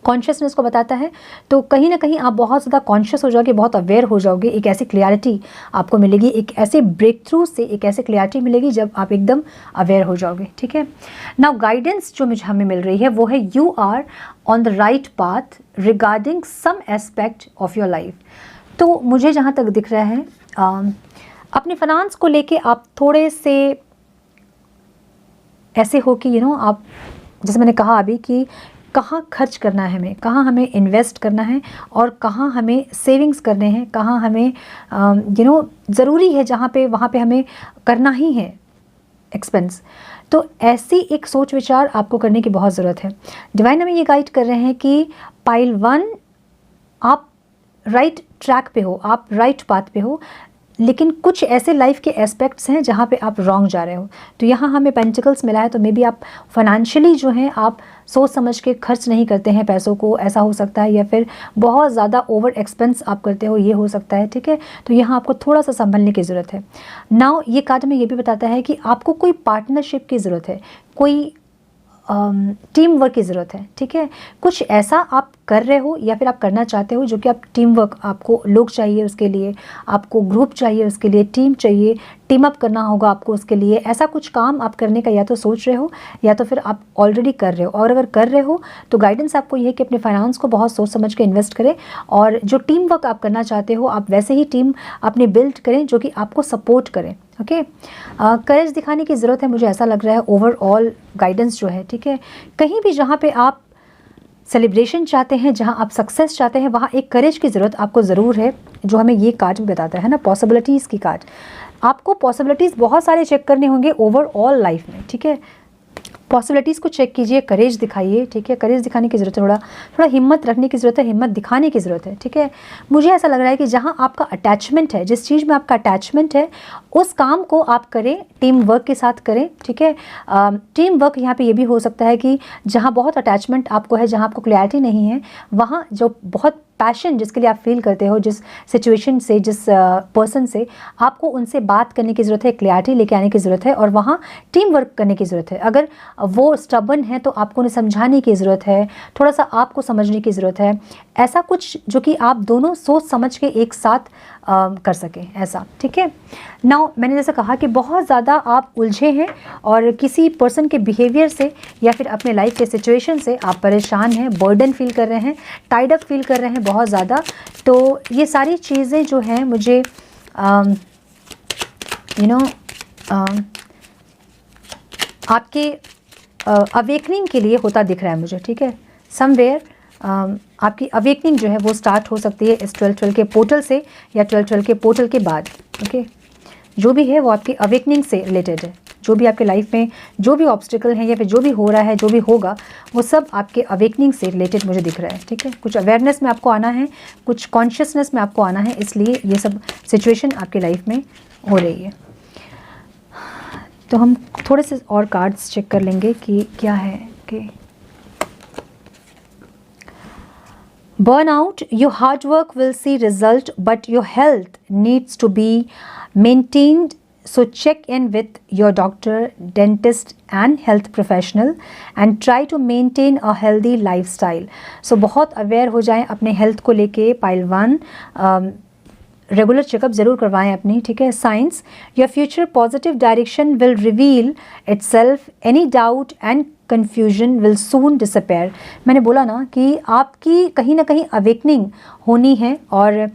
कॉन्शियसनेस को बताता है। तो कहीं ना कहीं आप बहुत ज़्यादा कॉन्शियस हो जाओगे, बहुत अवेयर हो जाओगे, एक ऐसी क्लियरिटी आपको मिलेगी, एक ऐसे ब्रेक थ्रू से एक ऐसे क्लियरिटी मिलेगी जब आप एकदम अवेयर हो जाओगे, ठीक है। नाउ गाइडेंस जो मुझे हमें मिल रही है वो है you are on the right path regarding some aspect of your life. तो मुझे जहाँ तक दिख रहा है अपने फाइनेंस को लेके आप थोड़े से ऐसे हो कि आप, जैसे मैंने कहा अभी कि कहाँ खर्च करना है हमें, कहाँ हमें इन्वेस्ट करना है और कहाँ हमें सेविंग्स करने हैं, कहाँ हमें ज़रूरी है जहाँ पे वहाँ पे हमें करना ही है एक्सपेंस। तो ऐसी एक सोच विचार आपको करने की बहुत ज़रूरत है। डिवाइन हमें ये गाइड कर रहे हैं कि पाइल 1 आप राइट ट्रैक पे हो, आप राइट पाथ पे हो, लेकिन कुछ ऐसे लाइफ के एस्पेक्ट्स हैं जहाँ पे आप रॉन्ग जा रहे हो। तो यहाँ हमें पेंटिकल्स मिला है, तो मे बी आप फाइनेंशियली जो है आप सोच समझ के खर्च नहीं करते हैं पैसों को, ऐसा हो सकता है, या फिर बहुत ज़्यादा ओवर एक्सपेंस आप करते हो, ये हो सकता है, ठीक है। तो यहाँ आपको थोड़ा सा संभलने की ज़रूरत है। नाउ ये कार्ड में ये भी बताता है कि आपको कोई पार्टनरशिप की ज़रूरत है, कोई टीम वर्क की ज़रूरत है, ठीक है। कुछ ऐसा आप कर रहे हो या फिर आप करना चाहते हो जो कि आप टीम वर्क, आपको लोग चाहिए उसके लिए, आपको ग्रुप चाहिए उसके लिए, टीम चाहिए, टीम अप करना होगा आपको उसके लिए। ऐसा कुछ काम आप करने का या तो सोच रहे हो या तो फिर आप ऑलरेडी कर रहे हो। और अगर कर रहे हो तो गाइडेंस आपको ये है कि अपने फाइनेंस को बहुत सोच समझ के इन्वेस्ट करें और जो टीम वर्क आप करना चाहते हो आप वैसे ही टीम अपनी बिल्ड करें जो कि आपको सपोर्ट करें, ओके। करेज दिखाने की ज़रूरत है, मुझे ऐसा लग रहा है ओवरऑल गाइडेंस जो है, ठीक है। कहीं भी जहाँ पे आप सेलिब्रेशन चाहते हैं, जहाँ आप सक्सेस चाहते हैं, वहाँ एक करेज की ज़रूरत आपको ज़रूर है, जो हमें ये कार्ड भी बताता है ना, पॉसिबिलिटीज़ की कार्ड। आपको पॉसिबिलिटीज़ बहुत सारे चेक करने होंगे ओवरऑल लाइफ में, ठीक है। पॉसिबिलिटीज़ को चेक कीजिए, करेज दिखाइए, ठीक है। करेज दिखाने की ज़रूरत है, थोड़ा हिम्मत रखने की ज़रूरत है, हिम्मत दिखाने की ज़रूरत है, ठीक है। मुझे ऐसा लग रहा है कि जहाँ आपका अटैचमेंट है, जिस चीज़ में आपका अटैचमेंट है उस काम को आप करें, टीम वर्क के साथ करें, ठीक है। टीम वर्क यहाँ पे ये भी हो सकता है कि जहाँ बहुत अटैचमेंट आपको है, जहाँ आपको क्लैरिटी नहीं है, वहाँ जो बहुत पैशन जिसके लिए आप फील करते हो, जिस सिचुएशन से, जिस पर्सन से, आपको उनसे बात करने की ज़रूरत है, क्लैरिटी लेके आने की ज़रूरत है और वहाँ टीम वर्क करने की ज़रूरत है। अगर वो स्टबर्न है तो आपको उन्हें समझाने की ज़रूरत है, थोड़ा सा आपको समझने की ज़रूरत है, ऐसा कुछ जो कि आप दोनों सोच समझ के एक साथ कर सकें, ऐसा, ठीक है। नाउ मैंने जैसे कहा कि बहुत ज़्यादा आप उलझे हैं और किसी पर्सन के बिहेवियर से या फिर अपने लाइफ के सिचुएशन से आप परेशान हैं, बर्डन फील कर रहे हैं, टाइड अप फील कर रहे हैं बहुत ज़्यादा। तो ये सारी चीज़ें जो हैं मुझे आपके अवेकनिंग के लिए होता दिख रहा है मुझे, ठीक है। समवेयर आपकी अवेकनिंग जो है वो स्टार्ट हो सकती है इस 12-12 के पोर्टल से या 12-12 के पोर्टल के बाद, ओके। जो भी है वो आपकी अवेकनिंग से रिलेटेड है। जो भी आपके लाइफ में जो भी ऑब्स्टिकल हैं या फिर जो भी हो रहा है, जो भी होगा, वो सब आपके अवेकनिंग से रिलेटेड मुझे दिख रहा है, ठीक है। कुछ अवेयरनेस में आपको आना है, कुछ कॉन्शियसनेस में आपको आना है, इसलिए ये सब सिचुएशन आपके लाइफ में हो रही है। तो हम थोड़े से और कार्ड्स चेक कर लेंगे कि क्या है कि burnout, your hard work will see result, but your health needs to be maintained. So check in with your doctor, dentist and health professional and try to maintain a healthy lifestyle. So बहुत aware हो जाएं अपने health को लेके। Pile 1 regular checkup ज़रूर करवाएं अपनी, ठीक है। Science, your future positive direction will reveal itself, any doubt and confusion will soon disappear. मैंने बोला ना कि आपकी कहीं ना कहीं अवेकनिंग होनी है और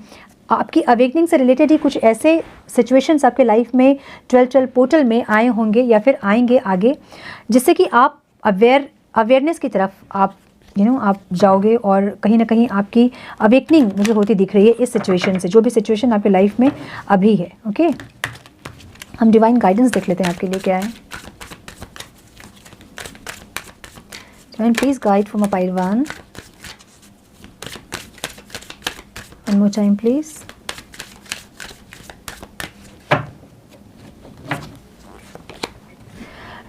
आपकी अवेकनिंग से रिलेटेड ही कुछ ऐसे सिचुएशंस आपके लाइफ में 12-12 पोर्टल में आए होंगे या फिर आएंगे आगे, जिससे कि आप अवेयरनेस की तरफ आप आप जाओगे और कहीं ना कहीं आपकी अवेकनिंग मुझे होती दिख रही है इस सिचुएशन से, जो भी सिचुएशन आपकी लाइफ में अभी है। ओके, हम डिवाइन गाइडेंस देख लेते हैं आपके लिए क्या है। Divine please guide for my pile 1, one more time please.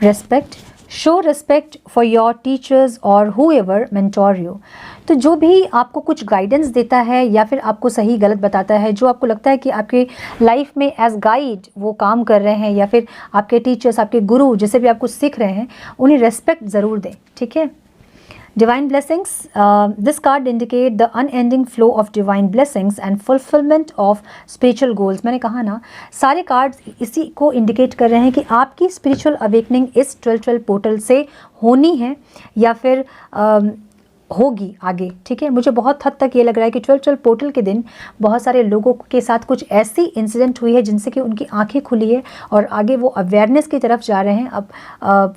Respect, show respect for your teachers और हुएवर मेंटोर यू। तो जो भी आपको कुछ गाइडेंस देता है या फिर आपको सही गलत बताता है, जो आपको लगता है कि आपके लाइफ में एज गाइड वो काम कर रहे हैं, या फिर आपके टीचर्स, आपके गुरु जैसे भी आपको सीख रहे हैं, उन्हें रेस्पेक्ट ज़रूर दें। ठीक है। Divine blessings, this card indicate the unending flow of divine blessings and fulfillment of spiritual goals। मैंने कहा ना, सारे कार्ड्स इसी को इंडिकेट कर रहे हैं कि आपकी स्पिरिचुअल अवेकनिंग इस 12-12 पोर्टल से होनी है या फिर होगी आगे। ठीक है, मुझे बहुत हद तक ये लग रहा है कि 12-12 पोर्टल के दिन बहुत सारे लोगों के साथ कुछ ऐसी इंसिडेंट हुई है जिनसे कि उनकी आंखें खुली है और आगे वो अवेयरनेस की तरफ जा रहे हैं, अब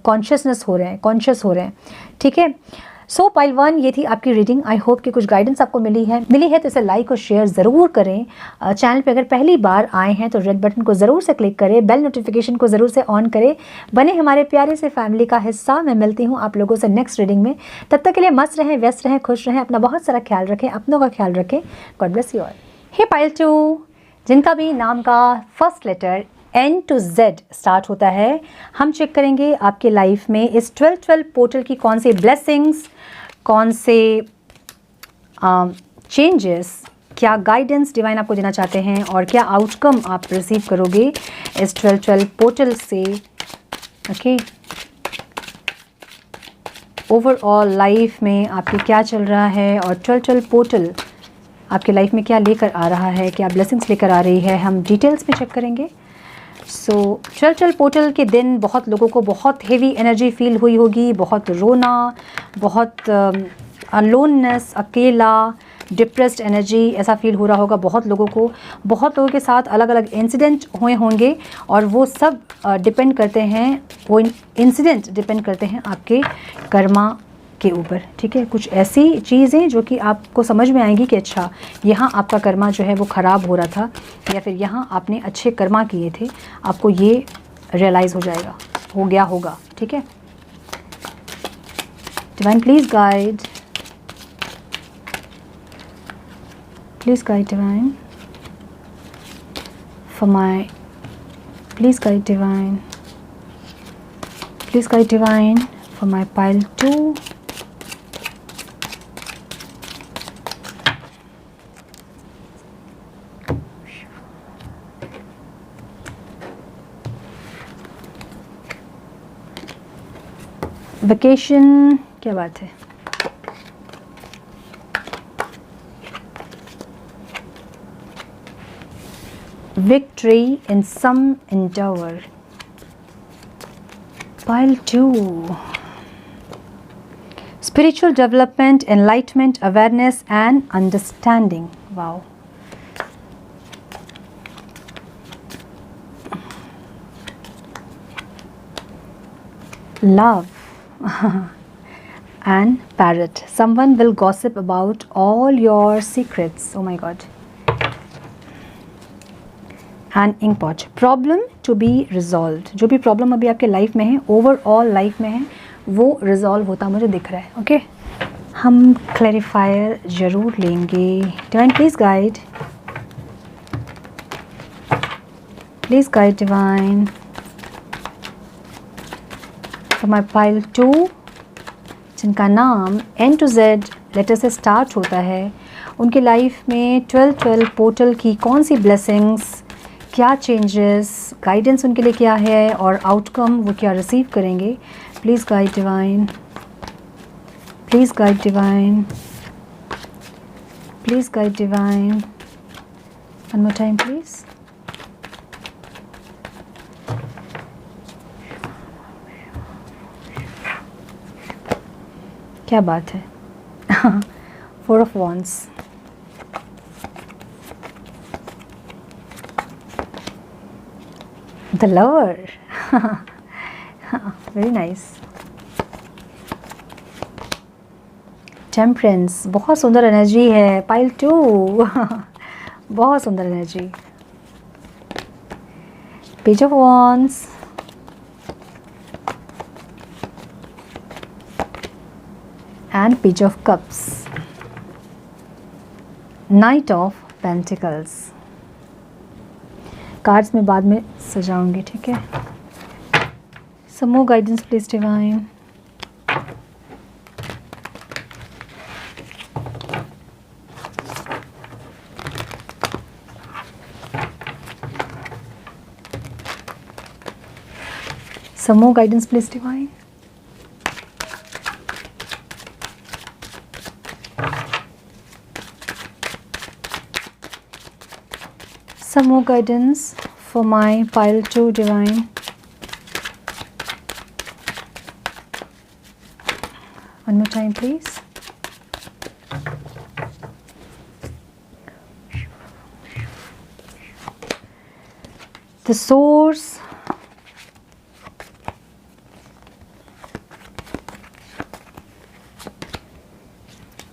कॉन्शियस हो रहे हैं। ठीक है। सो पाइल 1 ये थी आपकी रीडिंग। आई होप कि कुछ गाइडेंस आपको मिली है तो इसे लाइक और शेयर ज़रूर करें। चैनल पे अगर पहली बार आए हैं तो रेड बटन को ज़रूर से क्लिक करें, बेल नोटिफिकेशन को ज़रूर से ऑन करें, बने हमारे प्यारे से फैमिली का हिस्सा। मैं मिलती हूँ आप लोगों से नेक्स्ट रीडिंग में। तब तक के लिए मस्त रहें, व्यस्त रहें, खुश रहें, अपना बहुत सारा ख्याल रखें, अपनों का ख्याल रखें। God bless you all. Hey pile 2, जिनका भी नाम का first letter N to Z start होता है, हम चेक करेंगे आपके लाइफ में इस 12-12 पोर्टल की कौन सी ब्लेसिंग्स, कौन से चेंजेस, क्या गाइडेंस डिवाइन आपको देना चाहते हैं और क्या आउटकम आप रिसीव करोगे इस 12-12 पोर्टल से। ओके, ओवरऑल लाइफ में आपके क्या चल रहा है और 12-12 पोर्टल आपके लाइफ में क्या लेकर आ रहा है, क्या ब्लेसिंग्स लेकर आ रही है, हम डिटेल्स में चेक करेंगे। सो 12-12 पोर्टल के दिन बहुत लोगों को बहुत हेवी एनर्जी फील हुई होगी, बहुत रोना, बहुत अलोननेस, अकेला, डिप्रेस्ड एनर्जी ऐसा फील हो रहा होगा बहुत लोगों को। बहुत लोगों के साथ अलग अलग इंसिडेंट हुए होंगे और वो सब डिपेंड करते हैं, वो इंसिडेंट डिपेंड करते हैं आपके कर्मा के ऊपर। ठीक है, कुछ ऐसी चीज़ें जो कि आपको समझ में आएंगी कि अच्छा यहाँ आपका कर्मा जो है वो ख़राब हो रहा था या फिर यहाँ आपने अच्छे कर्मा किए थे, आपको ये रियलाइज़ हो गया होगा। ठीक है। Divine please guide, divine for my, please guide divine for my pile 2। Vacation, क्या बात है। Victory in some endeavour, pile 2। Spiritual development, enlightenment, awareness and understanding. Wow. Love and parrot, someone will gossip about all your secrets. Oh my god. And ink pot, problem to be resolved। जो भी problem अभी आपके life में है, overall life में है, वो resolve होता मुझे दिख रहा है। ओके, हम क्लैरिफायर जरूर लेंगे। Divine please guide divine for my pile 2, जिनका नाम N to Z लेटर से स्टार्ट होता है, उनकी लाइफ में 12-12 पोर्टल की कौन सी ब्लेसिंग्स, क्या चेंजेस, गाइडेंस उनके लिए क्या है और आउटकम वो क्या रिसीव करेंगे। Please guide divine, please guide divine, please guide divine. One more time please. क्या बात है। 4 of Wands, the lover। Very nice. Temperance, बहुत सुंदर एनर्जी है पाइल 2 बहुत सुंदर energy. Page of wands, and page of cups, knight of pentacles. Cards में बाद में सजाऊंगी, ठीक है। Some more guidance please divine. Some more guidance please divine. Some more guidance for my pile 2 divine. One more time please. The source,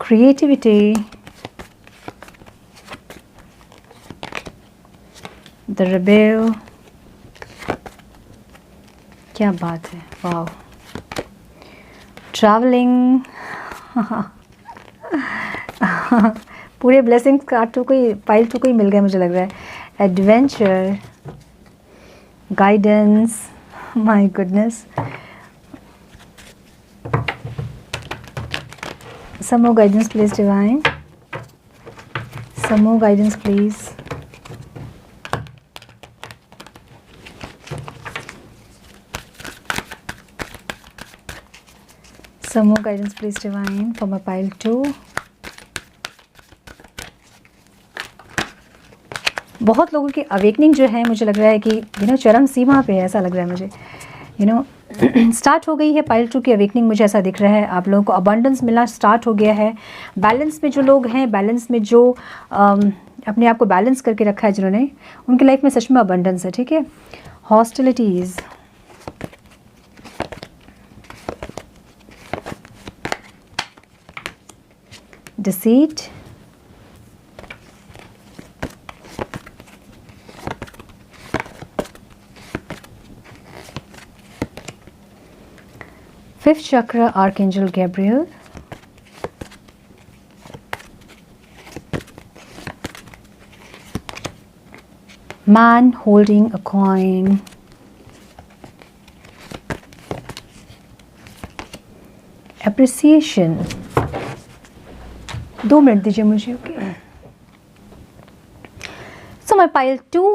creativity, the rebel, क्या बात है, wow, travelling पूरे ब्लेसिंग्स कार्ड तो कोई पाइल 2 को ही मिल गया मुझे लग रहा है। Adventure, guidance, my goodness. Some more guidance please divine. Some more guidance please. Some more guidance please divine for my pile 2. बहुत लोगों की अवेकनिंग जो है मुझे लग रहा है कि चरम सीमा पे है, ऐसा लग रहा है मुझे। स्टार्ट हो गई है पाइल 2 की अवेकनिंग, मुझे ऐसा दिख रहा है। आप लोगों को अबंडेंस मिलना स्टार्ट हो गया है। बैलेंस में जो लोग हैं, बैलेंस में जो अपने आप को बैलेंस करके रखा है जिन्होंने, उनकी लाइफ में सच में अबंडेंस है, ठीक है। Hostilities, deceit, fifth chakra, Archangel Gabriel, man holding a coin, appreciation। 2 minute दीजिए मुझे, okay. So my pile 2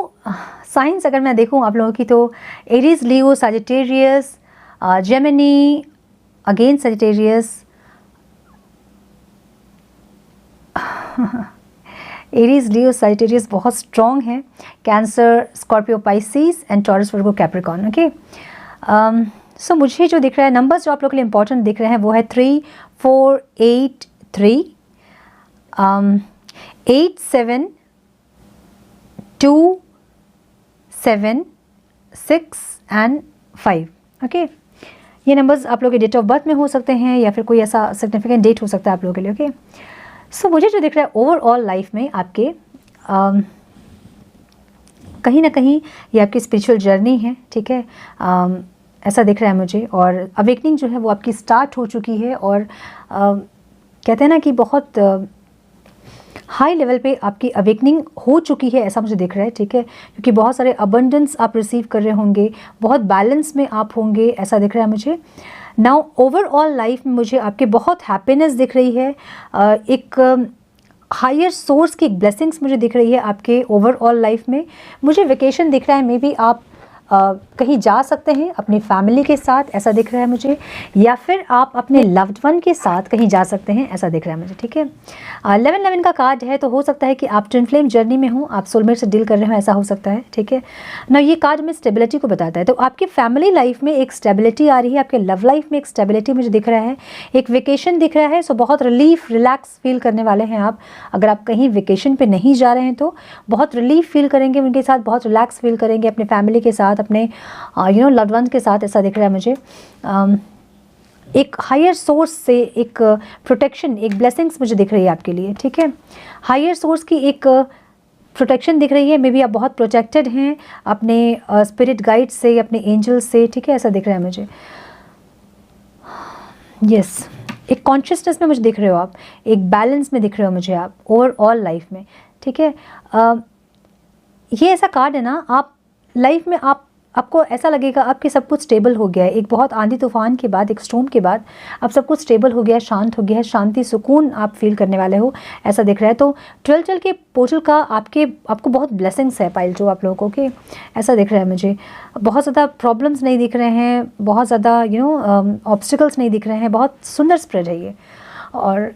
signs अगर मैं देखूं आप लोगों की, तो Aries, Leo, Sagittarius, Gemini, again Sagittarius, Aries, Leo, Sagittarius बहुत स्ट्रॉन्ग है। Cancer, Scorpio, Pisces and Taurus, Virgo, Capricorn, okay. So मुझे जो दिख रहा है, नंबर्स जो आप लोगों के लिए इंपॉर्टेंट दिख रहे हैं वो है 3, 4, 8, 3, 8, 7, 2, 7, 6 एंड 5, ओके। ये नंबर्स आप लोगों के डेट ऑफ बर्थ में हो सकते हैं या फिर कोई ऐसा सिग्निफिकेंट डेट हो सकता है आप लोगों के लिए, ओके। सो मुझे जो दिख रहा है ओवरऑल लाइफ में आपके कहीं ना कहीं ये आपकी स्पिरिचुअल जर्नी है, ठीक है। ऐसा दिख रहा है मुझे, और अवेकनिंग जो है वो आपकी स्टार्ट हो चुकी है, और कहते हैं ना कि बहुत हाई लेवल पे आपकी अवेकनिंग हो चुकी है, ऐसा मुझे दिख रहा है, ठीक है। क्योंकि बहुत सारे अबंडेंस आप रिसीव कर रहे होंगे, बहुत बैलेंस में आप होंगे, ऐसा दिख रहा है मुझे। नाउ ओवरऑल लाइफ में मुझे आपके बहुत हैप्पीनेस दिख रही है, एक हायर सोर्स की एक ब्लेसिंग्स मुझे दिख रही है आपके ओवरऑल लाइफ में। मुझे वेकेशन दिख रहा है, मे बी आप कहीं जा सकते हैं अपनी फैमिली के साथ, ऐसा दिख रहा है मुझे, या फिर आप अपने लव्ड वन के साथ कहीं जा सकते हैं, ऐसा दिख रहा है मुझे, ठीक है। 11-11 का कार्ड है, तो हो सकता है कि आप ट्विन फ्लेम जर्नी में हो, आप सोलमेट से डील कर रहे हो, ऐसा हो सकता है, ठीक है ना। ये कार्ड में स्टेबिलिटी को बताता है, तो आपकी फैमिली लाइफ में एक स्टेबिलिटी आ रही है, आपके लव लाइफ में एक स्टेबिलिटी मुझे दिख रहा है, एक वेकेशन दिख रहा है। सो बहुत रिलीफ, रिलैक्स फील करने वाले हैं आप। अगर आप कहीं वेकेशन पे नहीं जा रहे हैं तो बहुत रिलीफ फील करेंगे उनके साथ, बहुत रिलैक्स फील करेंगे अपने फैमिली के साथ, अपने लव्ड वंस के साथ, ऐसा दिख रहा है मुझे। एक हायर सोर्स से एक प्रोटेक्शन, एक ब्लेसिंग्स मुझे दिख रही है आपके लिए, ठीक है। हायर सोर्स की एक प्रोटेक्शन दिख रही है, मे बी आप बहुत प्रोटेक्टेड हैं अपने स्पिरिट गाइड से, अपने एंजल से, ठीक है, ऐसा दिख रहा है मुझे। यस, एक कॉन्शियसनेस में मुझे दिख रहे हो आप, एक बैलेंस में दिख रहे हो मुझे आप ओवरऑल लाइफ में, ठीक है। ये ऐसा कार्ड है ना, आप लाइफ में आपको ऐसा लगेगा आपके सब कुछ स्टेबल हो गया है। एक बहुत आंधी तूफान के बाद, एक स्टॉर्म के बाद अब सब कुछ स्टेबल हो गया है, शांत हो गया है, शांति सुकून आप फील करने वाले हो, ऐसा दिख रहा है। तो 12 के पोर्टल का आपको बहुत ब्लेसिंग्स है पाइल जो आप लोगों को, ऐसा दिख रहा है मुझे। बहुत ज़्यादा प्रॉब्लम्स नहीं दिख रहे हैं, बहुत ज़्यादा ऑब्स्टिकल्स नहीं दिख रहे हैं, बहुत सुंदर स्प्रेड है ये। और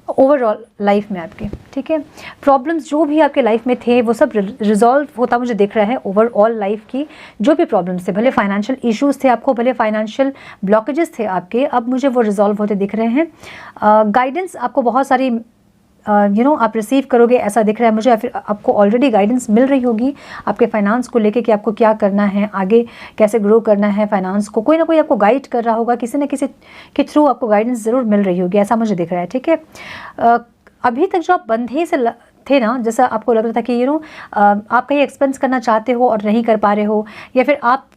ओवरऑल लाइफ में आपके, ठीक है, प्रॉब्लम्स जो भी आपके लाइफ में थे वो सब रिजॉल्व होता मुझे दिख रहा है। ओवरऑल लाइफ की जो भी प्रॉब्लम्स थे, भले फाइनेंशियल इश्यूज थे आपको, भले फाइनेंशियल ब्लॉकेजेस थे आपके, अब मुझे वो रिजॉल्व होते दिख रहे हैं। गाइडेंस आपको बहुत सारी आप रिसीव करोगे, ऐसा दिख रहा है मुझे, या फिर आपको ऑलरेडी गाइडेंस मिल रही होगी आपके फाइनेंस को लेके कि आपको क्या करना है, आगे कैसे ग्रो करना है फाइनेंस को। कोई ना कोई आपको गाइड कर रहा होगा, किसी न किसी के थ्रू आपको गाइडेंस ज़रूर मिल रही होगी, ऐसा मुझे दिख रहा है, ठीक है। अभी तक जो आप बंधे से थे ना, जैसा आपको लग रहा था कि आप कहीं एक्सपेंस करना चाहते हो और नहीं कर पा रहे हो, या फिर आप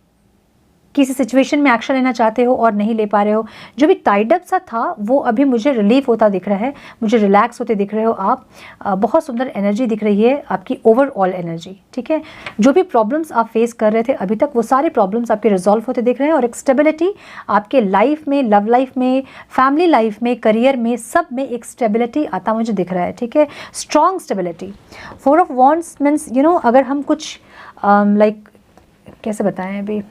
किसी सिचुएशन में एक्शन लेना चाहते हो और नहीं ले पा रहे हो, जो भी टाइड अप सा था वो अभी मुझे रिलीफ होता दिख रहा है, मुझे रिलैक्स होते दिख रहे हो आप। बहुत सुंदर एनर्जी दिख रही है आपकी, ओवरऑल एनर्जी, ठीक है। जो भी प्रॉब्लम्स आप फेस कर रहे थे अभी तक, वो सारे प्रॉब्लम्स आपके रिजॉल्व होते दिख रहे हैं, और एक स्टेबिलिटी आपके लाइफ में, लव लाइफ में, फैमिली लाइफ में, करियर में, सब में एक स्टेबिलिटी आता मुझे दिख रहा है, ठीक है। Strong stability. 4 of wands means अगर हम कुछ कैसे बताएं अभी,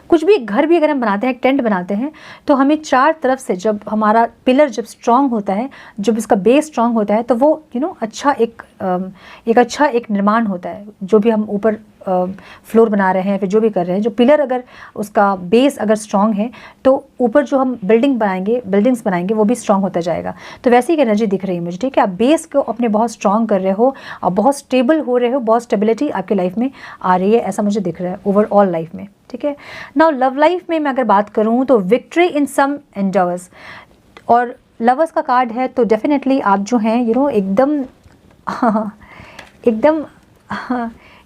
कुछ भी घर भी अगर हम बनाते हैं, टेंट बनाते हैं, तो हमें 4 तरफ से जब हमारा पिलर जब स्ट्रांग होता है, जब इसका बेस स्ट्रांग होता है, तो वो अच्छा एक निर्माण होता है। जो भी हम ऊपर फ्लोर बना रहे हैं, फिर जो भी कर रहे हैं, जो पिलर अगर उसका बेस अगर स्ट्रांग है, तो ऊपर जो हम बिल्डिंग्स बनाएंगे वो भी स्ट्रांग होता जाएगा। तो वैसी एक एनर्जी दिख रही है मुझे, ठीक है। आप बेस को अपने बहुत स्ट्रांग कर रहे हो और बहुत स्टेबल हो रहे हो, बहुत स्टेबिलिटी आपकी लाइफ में आ रही है, ऐसा मुझे दिख रहा है ओवरऑल लाइफ में, ठीक है। नाउ लव लाइफ में मैं अगर बात करूं तो विक्ट्री इन सम एंडर्स, और लवर्स का कार्ड है, तो डेफिनेटली आप जो हैं एकदम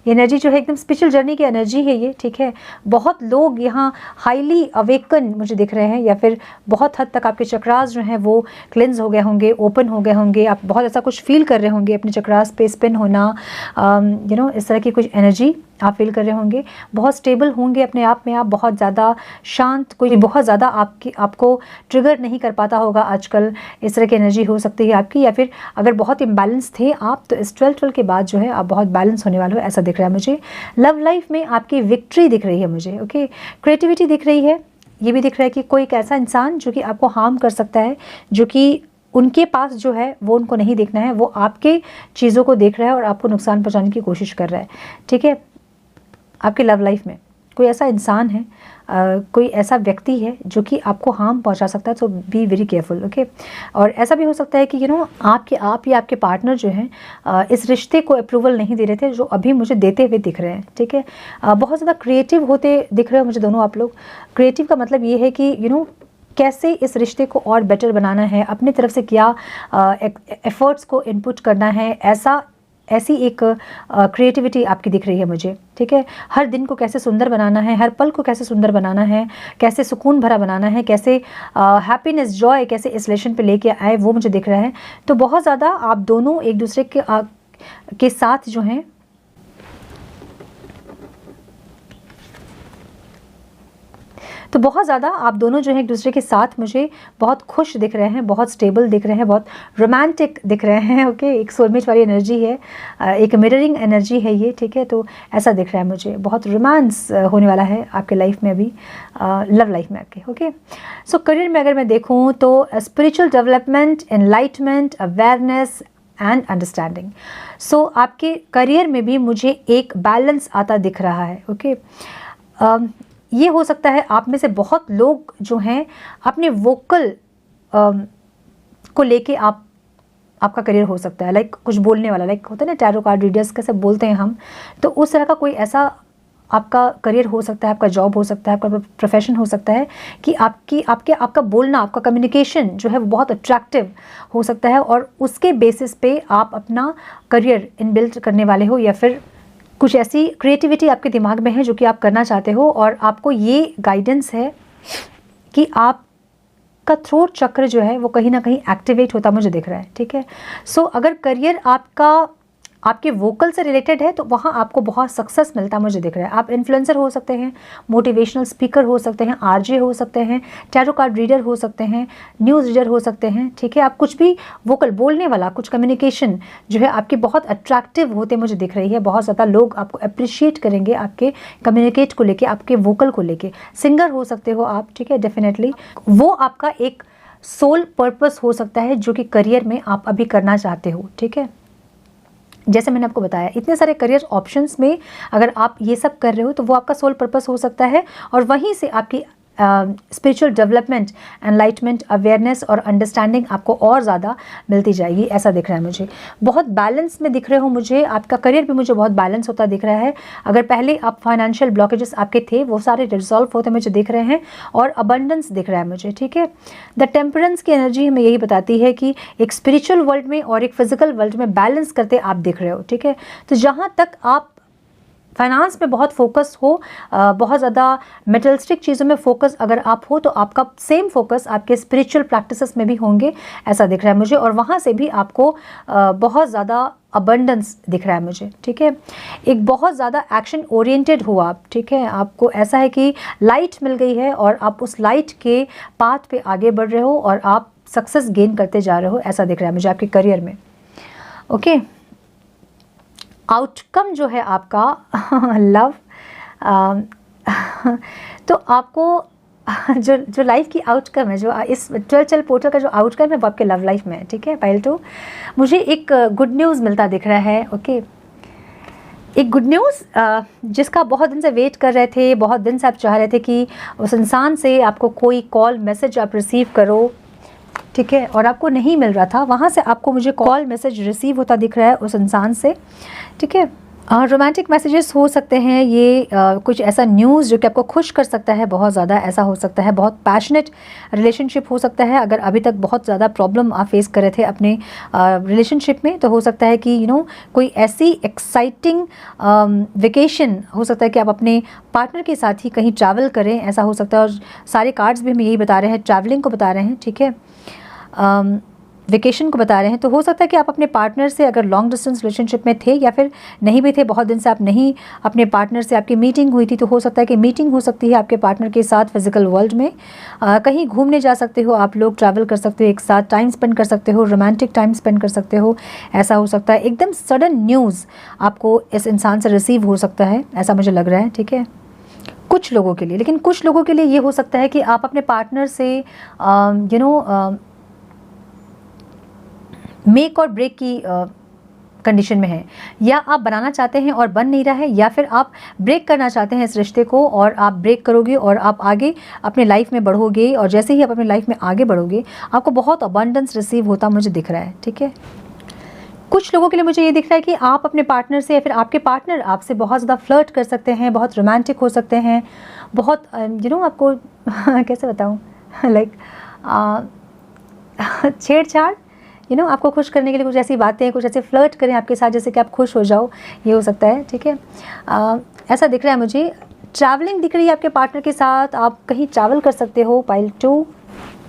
एनर्जी जो है एकदम स्पिरिचुअल जर्नी की एनर्जी है ये, ठीक है। बहुत लोग यहाँ हाईली अवेकन मुझे दिख रहे हैं, या फिर बहुत हद तक आपके चक्रास जो हैं वो क्लिंज हो गए होंगे, ओपन हो गए होंगे, आप बहुत ऐसा कुछ फील कर रहे होंगे, अपने चक्रास पे स्पिन होना, इस तरह की कुछ एनर्जी आप फील कर रहे होंगे। बहुत स्टेबल होंगे अपने आप में, आप बहुत ज़्यादा शांत, कोई बहुत ज़्यादा आपको ट्रिगर नहीं कर पाता होगा आजकल, इस तरह की एनर्जी हो सकती है आपकी। या फिर अगर बहुत इम्बैलेंस थे आप, तो इस 12 के बाद जो है आप बहुत बैलेंस होने वाले हो, ऐसा दिख रहा है मुझे। लव लाइफ में आपकी विक्ट्री दिख रही है मुझे, ओके। क्रिएटिविटी दिख रही है, ये भी दिख रहा है कि कोई एक ऐसा इंसान जो कि आपको हार्म कर सकता है, जो कि उनके पास जो है वो उनको नहीं देखना है, वो आपके चीज़ों को देख रहा है और आपको नुकसान पहुँचाने की कोशिश कर रहा है, ठीक है। आपके लव लाइफ में कोई ऐसा इंसान है, कोई ऐसा व्यक्ति है जो कि आपको हार्म पहुंचा सकता है, तो बी वेरी केयरफुल, ओके। और ऐसा भी हो सकता है कि आप या आपके पार्टनर जो हैं इस रिश्ते को अप्रूवल नहीं दे रहे थे, जो अभी मुझे देते हुए दिख रहे हैं, ठीक है। बहुत ज़्यादा क्रिएटिव होते दिख रहे हो मुझे दोनों आप लोग। क्रिएटिव का मतलब ये है कि कैसे इस रिश्ते को और बेटर बनाना है, अपनी तरफ से क्या एफर्ट्स को इनपुट करना है, ऐसी एक क्रिएटिविटी आपकी दिख रही है मुझे, ठीक है। हर दिन को कैसे सुंदर बनाना है, हर पल को कैसे सुंदर बनाना है, कैसे सुकून भरा बनाना है, कैसे हैप्पीनेस, जॉय कैसे इस रिलेशन पे लेके आए, वो मुझे दिख रहा है। तो बहुत ज़्यादा आप दोनों एक दूसरे के साथ जो हैं तो बहुत ज़्यादा आप दोनों जो है एक दूसरे के साथ मुझे बहुत खुश दिख रहे हैं, बहुत स्टेबल दिख रहे हैं, बहुत रोमांटिक दिख रहे हैं, ओके। एक सोलमेट वाली एनर्जी है, एक मिररिंग एनर्जी है ये, ठीक है। तो ऐसा दिख रहा है मुझे, बहुत रोमांस होने वाला है आपके लाइफ में अभी, लव लाइफ में आपके, ओके। सो करियर में अगर मैं देखूँ तो spiritual development, enlightenment, awareness and understanding. So आपके करियर में भी मुझे एक बैलेंस आता दिख रहा है, ओके। ये हो सकता है आप में से बहुत लोग जो हैं अपने वोकल को लेके आपका करियर हो सकता है, कुछ बोलने वाला, होता है ना टैरो कार्ड रीडर्स कैसे बोलते हैं हम, तो उस तरह का कोई ऐसा आपका करियर हो सकता है, आपका जॉब हो सकता है, आपका प्रोफेशन हो सकता है कि आपका बोलना, आपका कम्युनिकेशन जो है वो बहुत अट्रैक्टिव हो सकता है और उसके बेसिस पे आप अपना करियर इनबिल्ट करने वाले हो, या फिर कुछ ऐसी क्रिएटिविटी आपके दिमाग में है जो कि आप करना चाहते हो और आपको ये गाइडेंस है कि आपका थ्रोट चक्र जो है वो कहीं ना कहीं एक्टिवेट होता मुझे दिख रहा है, ठीक है। सो अगर करियर आपके वोकल से रिलेटेड है तो वहाँ आपको बहुत सक्सेस मिलता मुझे दिख रहा है। आप इन्फ्लुएंसर हो सकते हैं, मोटिवेशनल स्पीकर हो सकते हैं, आरजे हो सकते हैं, टैरो कार्ड रीडर हो सकते हैं, न्यूज़ रीडर हो सकते हैं, ठीक है। आप कुछ भी वोकल बोलने वाला, कुछ कम्युनिकेशन जो है आपकी बहुत अट्रैक्टिव होते मुझे दिख रही है। बहुत ज़्यादा लोग आपको अप्रिशिएट करेंगे आपके कम्युनिकेट को लेके, आपके वोकल को लेके। सिंगर हो सकते हो आप, ठीक है, डेफिनेटली वो आपका एक सोल पर्पस हो सकता है जो कि करियर में आप अभी करना चाहते हो, ठीक है। जैसे मैंने आपको बताया, इतने सारे करियर ऑप्शंस में अगर आप ये सब कर रहे हो तो वो आपका सोल पर्पस हो सकता है और वहीं से आपकी स्पिरिचुअल डेवलपमेंट, एनलाइटमेंट, अवेयरनेस और अंडरस्टैंडिंग आपको और ज़्यादा मिलती जाएगी, ऐसा दिख रहा है मुझे। बहुत बैलेंस में दिख रहे हो मुझे, आपका करियर भी मुझे बहुत बैलेंस होता दिख रहा है। अगर पहले आप फाइनेंशियल ब्लॉकेजेस आपके थे वो सारे रिजॉल्व होते मुझे दिख रहे हैं और अबंडेंस दिख रहा है मुझे, ठीक है। द टेम्परेंस की एनर्जी हमें यही बताती है कि एक स्पिरिचुअल वर्ल्ड में और एक फिजिकल वर्ल्ड में बैलेंस करते आप दिख रहे हो, ठीक है। तो जहाँ तक आप फाइनेंस में बहुत फोकस हो, बहुत ज़्यादा मेटलिस्टिक चीज़ों में फोकस अगर आप हो तो आपका सेम फोकस आपके स्पिरिचुअल प्रैक्टिसेस में भी होंगे, ऐसा दिख रहा है मुझे। और वहाँ से भी आपको बहुत ज़्यादा अबंडेंस दिख रहा है मुझे, ठीक है। एक बहुत ज़्यादा एक्शन ओरिएंटेड हो आप, ठीक है। आपको ऐसा है कि लाइट मिल गई है और आप उस लाइट के पाथ पे आगे बढ़ रहे हो और आप सक्सेस गेन करते जा रहे हो, ऐसा दिख रहा है मुझे आपके करियर में, ओके। आउटकम जो है आपका लव, तो आपको जो लाइफ की आउटकम है, जो इस 12 चल पोर्टल का जो आउटकम है वो आपके लव लाइफ में है, ठीक है। पहले तो मुझे एक गुड न्यूज़ मिलता दिख रहा है, ओके। एक गुड न्यूज़ जिसका बहुत दिन से वेट कर रहे थे, बहुत दिन से आप चाह रहे थे कि उस इंसान से आपको कोई कॉल मैसेज आप रिसीव करो, ठीक है, और आपको नहीं मिल रहा था, वहाँ से आपको मुझे कॉल मैसेज रिसीव होता दिख रहा है उस इंसान से, ठीक है। रोमांटिक मैसेजेस हो सकते हैं ये, कुछ ऐसा न्यूज़ जो कि आपको खुश कर सकता है बहुत ज़्यादा, ऐसा हो सकता है। बहुत पैशनेट रिलेशनशिप हो सकता है। अगर अभी तक बहुत ज़्यादा प्रॉब्लम आप फेस कर रहे थे अपने रिलेशनशिप में तो हो सकता है कि कोई ऐसी एक्साइटिंग वेकेशन हो सकता है कि आप अपने पार्टनर के साथ ही कहीं ट्रैवल करें, ऐसा हो सकता है। और सारे कार्ड्स भी हमें यही बता रहे हैं, ट्रैवलिंग को बता रहे हैं, ठीक है, वेकेशन को बता रहे हैं। तो हो सकता है कि आप अपने पार्टनर से अगर लॉन्ग डिस्टेंस रिलेशनशिप में थे या फिर नहीं भी थे, बहुत दिन से आप नहीं, अपने पार्टनर से आपकी मीटिंग हुई थी, तो हो सकता है कि मीटिंग हो सकती है आपके पार्टनर के साथ फिजिकल वर्ल्ड में। कहीं घूमने जा सकते हो आप लोग, ट्रैवल कर सकते हो, एक साथ टाइम स्पेंड कर सकते हो, रोमांटिक टाइम स्पेंड कर सकते हो, ऐसा हो सकता है। एकदम सडन न्यूज़ आपको इस इंसान से रिसीव हो सकता है, ऐसा मुझे लग रहा है, ठीक है, कुछ लोगों के लिए। लेकिन कुछ लोगों के लिए ये हो सकता है कि आप अपने पार्टनर से मेक और ब्रेक की कंडीशन में हैं, या आप बनाना चाहते हैं और बन नहीं रहा है, या फिर आप ब्रेक करना चाहते हैं इस रिश्ते को और आप ब्रेक करोगे और आप आगे अपने लाइफ में बढ़ोगे। और जैसे ही आप अपनी लाइफ में आगे बढ़ोगे आपको बहुत अबंडेंस रिसीव होता मुझे दिख रहा है, ठीक है। कुछ लोगों के लिए मुझे ये दिख रहा है कि आप अपने पार्टनर से या फिर आपके पार्टनर आपसे बहुत ज़्यादा फ्लर्ट कर सकते हैं, बहुत रोमांटिक हो सकते हैं, बहुत आपको कैसे बताऊँ, लाइक छेड़छाड़, आपको खुश करने के लिए कुछ ऐसी बातें, कुछ ऐसे फ्लर्ट करें आपके साथ जैसे कि आप खुश हो जाओ, ये हो सकता है, ठीक है। ऐसा दिख रहा है मुझे। ट्रैवलिंग दिख रही है आपके पार्टनर के साथ, आप कहीं ट्रैवल कर सकते हो, पाइल 2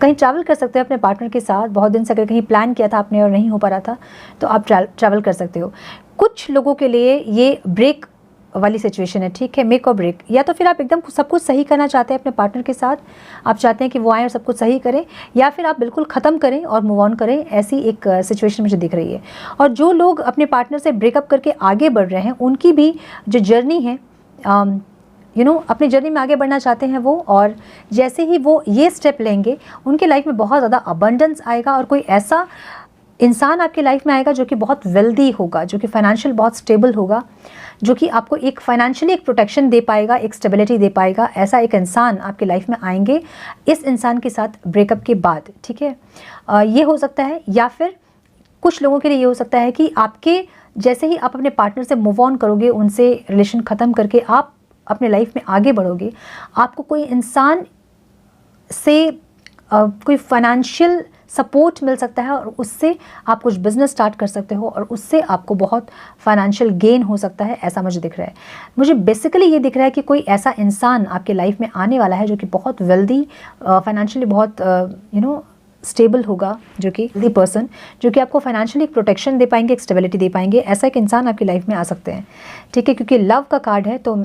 कहीं ट्रैवल कर सकते हो अपने पार्टनर के साथ। बहुत दिन से अगर कहीं प्लान किया था आपने और नहीं हो पा रहा था तो आप ट्रैवल कर सकते हो। कुछ लोगों के लिए ये ब्रेक वाली सिचुएशन है, ठीक है, मेक और ब्रेक। या तो फिर आप एकदम सब कुछ सही करना चाहते हैं अपने पार्टनर के साथ, आप चाहते हैं कि वो आए और सब कुछ सही करें, या फिर आप बिल्कुल ख़त्म करें और मूव ऑन करें, ऐसी एक सिचुएशन मुझे दिख रही है। और जो लोग अपने पार्टनर से ब्रेकअप करके आगे बढ़ रहे हैं उनकी भी जो जर्नी है, अपनी जर्नी में आगे बढ़ना चाहते हैं वो, और जैसे ही वो ये स्टेप लेंगे उनके लाइफ में बहुत ज़्यादा अबंडेंस आएगा और कोई ऐसा इंसान आपकी लाइफ में आएगा जो कि बहुत वेल्दी होगा, जो कि फाइनेंशियल बहुत स्टेबल होगा, जो कि आपको एक फाइनेंशियली एक प्रोटेक्शन दे पाएगा, एक स्टेबिलिटी दे पाएगा। ऐसा एक इंसान आपकी लाइफ में आएंगे इस इंसान के साथ ब्रेकअप के बाद, ठीक है। ये हो सकता है। या फिर कुछ लोगों के लिए ये हो सकता है कि आपके जैसे ही आप अपने पार्टनर से मूव ऑन करोगे, उनसे रिलेशन ख़त्म करके आप अपने लाइफ में आगे बढ़ोगे, आपको कोई इंसान से कोई फाइनेंशियल सपोर्ट मिल सकता है और उससे आप कुछ बिजनेस स्टार्ट कर सकते हो और उससे आपको बहुत फाइनेंशियल गेन हो सकता है, ऐसा मुझे दिख रहा है। मुझे बेसिकली ये दिख रहा है कि कोई ऐसा इंसान आपके लाइफ में आने वाला है जो कि बहुत वेल्दी, फाइनेंशियली बहुत स्टेबल होगा, जो कि दी पर्सन जो कि आपको फाइनेंशियली एक प्रोटेक्शन दे पाएंगे, एक स्टेबिलिटी दे पाएंगे। ऐसा एक इंसान आपकी लाइफ में आ सकते हैं, ठीक है, क्योंकि लव का कार्ड है तो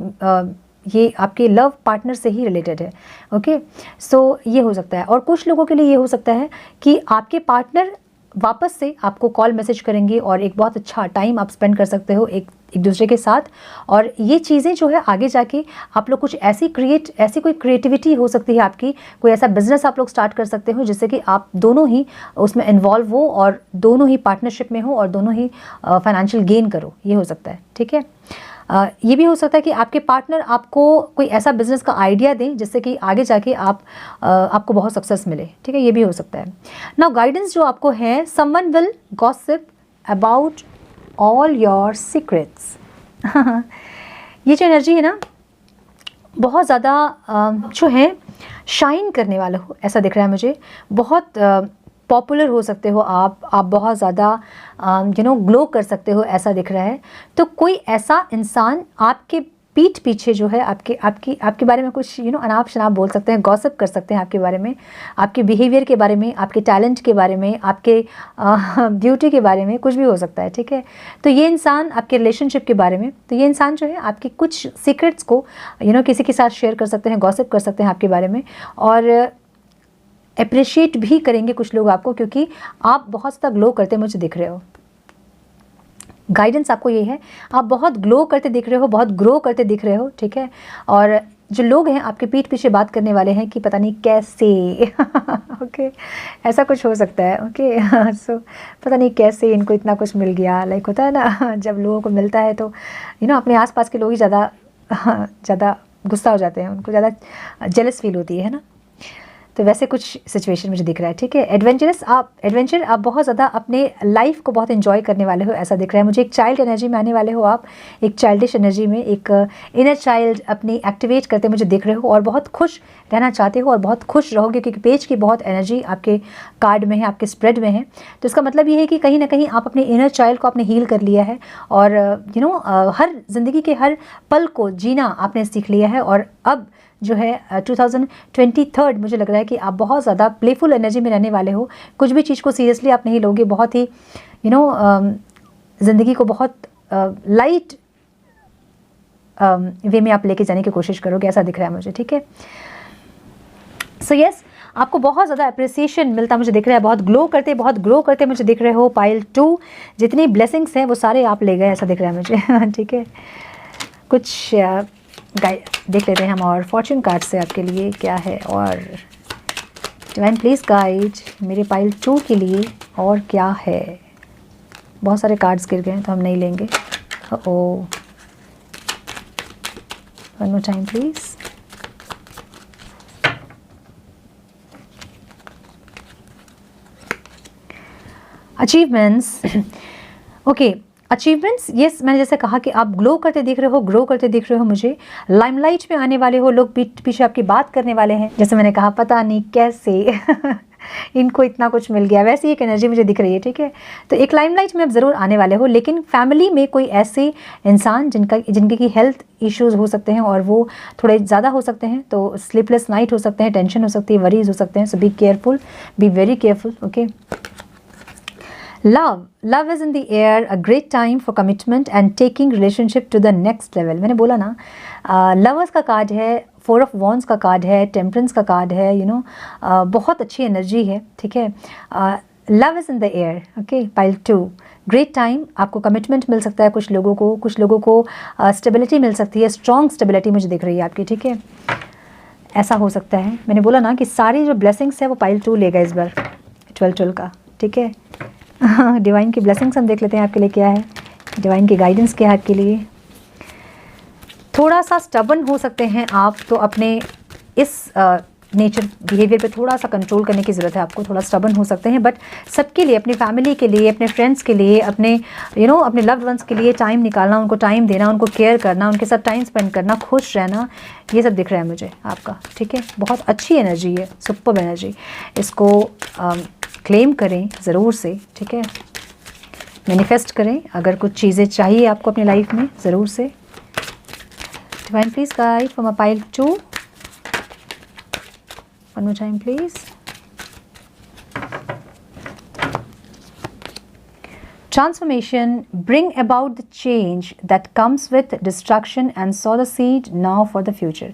ये आपके लव पार्टनर से ही रिलेटेड है। ओके, सो ये हो सकता है। और कुछ लोगों के लिए ये हो सकता है कि आपके पार्टनर वापस से आपको कॉल मैसेज करेंगे और एक बहुत अच्छा टाइम आप स्पेंड कर सकते हो एक दूसरे के साथ। और ये चीज़ें जो है आगे जाके आप लोग कुछ ऐसी कोई क्रिएटिविटी हो सकती है आपकी, कोई ऐसा बिजनेस आप लोग स्टार्ट कर सकते हो जिससे कि आप दोनों ही उसमें इन्वॉल्व हो और दोनों ही पार्टनरशिप में हो और दोनों ही फाइनेंशियल गेन करो, ये हो सकता है, ठीक है। ये भी हो सकता है कि आपके पार्टनर आपको कोई ऐसा बिजनेस का आइडिया दें जिससे कि आगे जाके आपको बहुत सक्सेस मिले, ठीक है, ये भी हो सकता है। नाउ गाइडेंस जो आपको है, someone will gossip about all your secrets. ये जो एनर्जी है ना, बहुत ज़्यादा जो है शाइन करने वाला हो, ऐसा दिख रहा है मुझे। बहुत पॉपुलर हो सकते हो आप बहुत ज़्यादा ग्लो कर सकते हो, ऐसा दिख रहा है। तो कोई ऐसा इंसान आपके पीठ पीछे जो है आपके बारे में कुछ अनाप शनाप बोल सकते हैं, गॉसिप कर सकते हैं आपके बारे में, आपके बिहेवियर के बारे में, आपके टैलेंट के बारे में, आपके ब्यूटी के बारे में, कुछ भी हो सकता है, ठीक है। तो ये इंसान आपके रिलेशनशिप के बारे में, तो ये इंसान जो है आपके कुछ सीक्रेट्स को किसी के साथ शेयर कर सकते हैं, गॉसिप कर सकते हैं आपके बारे में। और अप्रिशिएट भी करेंगे कुछ लोग आपको, क्योंकि आप बहुत ज़्यादा ग्लो करते मुझे दिख रहे हो। गाइडेंस आपको ये है, आप बहुत ग्लो करते दिख रहे हो, बहुत ग्रो करते दिख रहे हो, ठीक है। और जो लोग हैं आपके पीठ पीछे बात करने वाले हैं कि पता नहीं कैसे ओके, ऐसा कुछ हो सकता है। ओके, सो पता नहीं कैसे इनको इतना कुछ मिल गया, लाइक होता है ना जब लोगों को मिलता है तो अपने आसपास के लोग ही ज़्यादा गुस्सा हो जाते हैं, उनको ज़्यादा जेलस फील होती है ना। तो वैसे कुछ सिचुएशन मुझे दिख रहा है, ठीक है। एडवेंचर आप बहुत ज़्यादा अपने लाइफ को बहुत एंजॉय करने वाले हो, ऐसा दिख रहा है मुझे। एक चाइल्ड एनर्जी में आने वाले हो आप, एक चाइल्डिश एनर्जी में, एक इनर चाइल्ड अपनी एक्टिवेट करते मुझे दिख रहे हो और बहुत खुश रहना चाहते हो और बहुत खुश रहोगे, क्योंकि पेज की बहुत एनर्जी आपके कार्ड में है, आपके स्प्रेड में है। तो इसका मतलब ये है कि कहीं ना कहीं आप अपने इनर चाइल्ड को आपने हील कर लिया है और हर ज़िंदगी के हर पल को जीना आपने सीख लिया है। और अब जो है 2023 मुझे लग रहा है कि आप बहुत ज़्यादा प्लेफुल एनर्जी में रहने वाले हो। कुछ भी चीज़ को सीरियसली आप नहीं लोगे, बहुत ही ज़िंदगी को बहुत लाइट वे में आप लेके जाने की कोशिश करोगे, ऐसा दिख रहा है मुझे, ठीक है। सो यस, आपको बहुत ज़्यादा अप्रिसिएशन मिलता मुझे दिख रहा है, बहुत ग्रो करते मुझे दिख रहे हो। पाइल 2 जितनी ब्लेसिंग्स हैं वो सारे आप ले गए, ऐसा दिख रहा है मुझे ठीक है। कुछ देख लेते हैं हम और फॉर्च्यून कार्ड से आपके लिए क्या है। और डिवाइन प्लीज़ गाइड मेरे पाइल 2 के लिए और क्या है। बहुत सारे कार्ड्स गिर गए हैं तो हम नहीं लेंगे। Oh, one more time please. Achievements, okay, achievements, yes, मैंने जैसे कहा कि आप ग्रो करते दिख रहे हो मुझे। लाइमलाइट में आने वाले हो, लोग पीछे आपकी बात करने वाले हैं, जैसे मैंने कहा पता नहीं कैसे इनको इतना कुछ मिल गया, वैसे एक एनर्जी मुझे दिख रही है, ठीक है। तो एक लाइमलाइट में आप ज़रूर आने वाले हो, लेकिन फैमिली में कोई ऐसे इंसान जिनके की हेल्थ इश्यूज़ हो सकते हैं और वो थोड़े ज़्यादा हो सकते हैं, तो स्लीपलेस नाइट हो सकते हैं, टेंशन हो सकती है, वरीज हो सकते हैं। So be careful, be very careful, okay. Love is in the air, a great time for commitment and taking relationship to the next level। मैंने बोला ना, लवर्स का कार्ड है, 4 of Wands का कार्ड है, टेम्परेंस का कार्ड है, बहुत अच्छी एनर्जी है, ठीक है। Love is in the air, okay. Pile 2, great time, आपको कमिटमेंट मिल सकता है कुछ लोगों को स्टेबिलिटी मिल सकती है, स्ट्रॉन्ग स्टेबिलिटी मुझे दिख रही है आपकी, ठीक है। ऐसा हो सकता है, मैंने बोला ना कि सारी जो ब्लेसिंग्स है वो पाइल 2 लेगा इस बार, 12 का, ठीक है। डिवाइन की ब्लेसिंग्स हम देख लेते हैं आपके लिए क्या है, डिवाइन की गाइडेंस क्या है आपके लिए। थोड़ा सा स्टबन हो सकते हैं आप तो अपने इस नेचर बिहेवियर पे थोड़ा सा कंट्रोल करने की ज़रूरत है आपको, थोड़ा स्टबन हो सकते हैं, बट सबके लिए, अपनी फैमिली के लिए, अपने फ्रेंड्स के लिए, अपने अपने लव्ड वंस के लिए टाइम निकालना, उनको टाइम देना, उनको केयर करना, उनके साथ टाइम स्पेंड करना, खुश रहना, ये सब दिख रहा है मुझे आपका। ठीक है, बहुत अच्छी एनर्जी है, सुपर्ब एनर्जी। इसको क्लेम करें ज़रूर से। ठीक है, मैनिफेस्ट करें। अगर कुछ चीज़ें चाहिए आपको अपनी लाइफ में, ज़रूर से। Divine please guide from a pile 2, one more time please. Transformation, bring about the change that comes with destruction and sow the seed now for the future.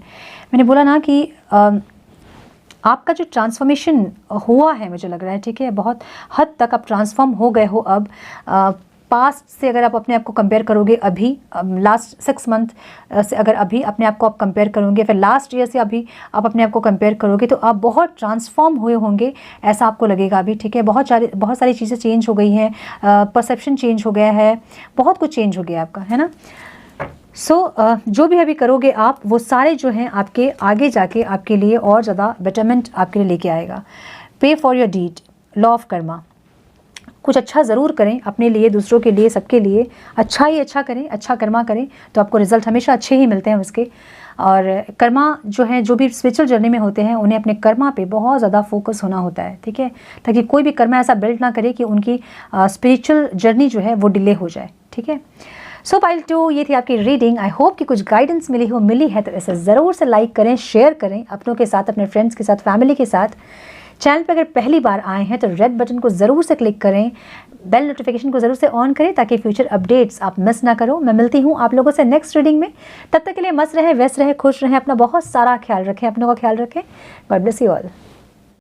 मैंने बोला ना कि आपका जो ट्रांसफॉर्मेशन हुआ है, मुझे लग रहा है, ठीक है, बहुत हद तक आप ट्रांसफॉर्म हो गए हो अब। पास्ट से अगर आप अपने आप को कंपेयर करोगे, अभी लास्ट 6 मंथ से अगर अभी अपने आप को आप कंपेयर करोगे, फिर लास्ट ईयर से अभी आप अपने आप को कंपेयर करोगे, तो आप बहुत ट्रांसफॉर्म हुए होंगे, ऐसा आपको लगेगा अभी। ठीक है, बहुत सारी चीज़ें चेंज हो गई हैं, परसेप्शन चेंज हो गया है, बहुत कुछ चेंज हो गया आपका, है ना। जो भी अभी करोगे आप, वो सारे जो हैं आपके आगे जाके आपके लिए और ज़्यादा बेटरमेंट आपके लिए लेके आएगा। Pay for your deed, law of karma. कुछ अच्छा ज़रूर करें अपने लिए, दूसरों के लिए, सबके लिए अच्छा ही अच्छा करें, अच्छा कर्मा करें, तो आपको रिजल्ट हमेशा अच्छे ही मिलते हैं उसके। और कर्मा जो है, जो भी स्पिरिचुअल जर्नी में होते हैं, उन्हें अपने कर्मा पे बहुत ज़्यादा फोकस होना होता है। ठीक है, ताकि कोई भी कर्मा ऐसा बिल्ड ना करे कि उनकी स्पिरिचुअल जर्नी जो है वो डिले हो जाए। ठीक है, सो पाइल 2, ये थी आपकी रीडिंग। आई होप कि कुछ गाइडेंस मिली है तो इसे ज़रूर से लाइक करें, शेयर करें अपनों के साथ, अपने फ्रेंड्स के साथ, फैमिली के साथ। चैनल पर अगर पहली बार आए हैं तो रेड बटन को ज़रूर से क्लिक करें, बेल नोटिफिकेशन को ज़रूर से ऑन करें, ताकि फ्यूचर अपडेट्स आप मिस ना करो। मैं मिलती हूँ आप लोगों से नेक्स्ट रीडिंग में। तब तक के लिए मस्त रहें, व्यस्त रहें, खुश रहें, अपना बहुत सारा ख्याल रखें, अपनों का ख्याल रखें। God bless you all.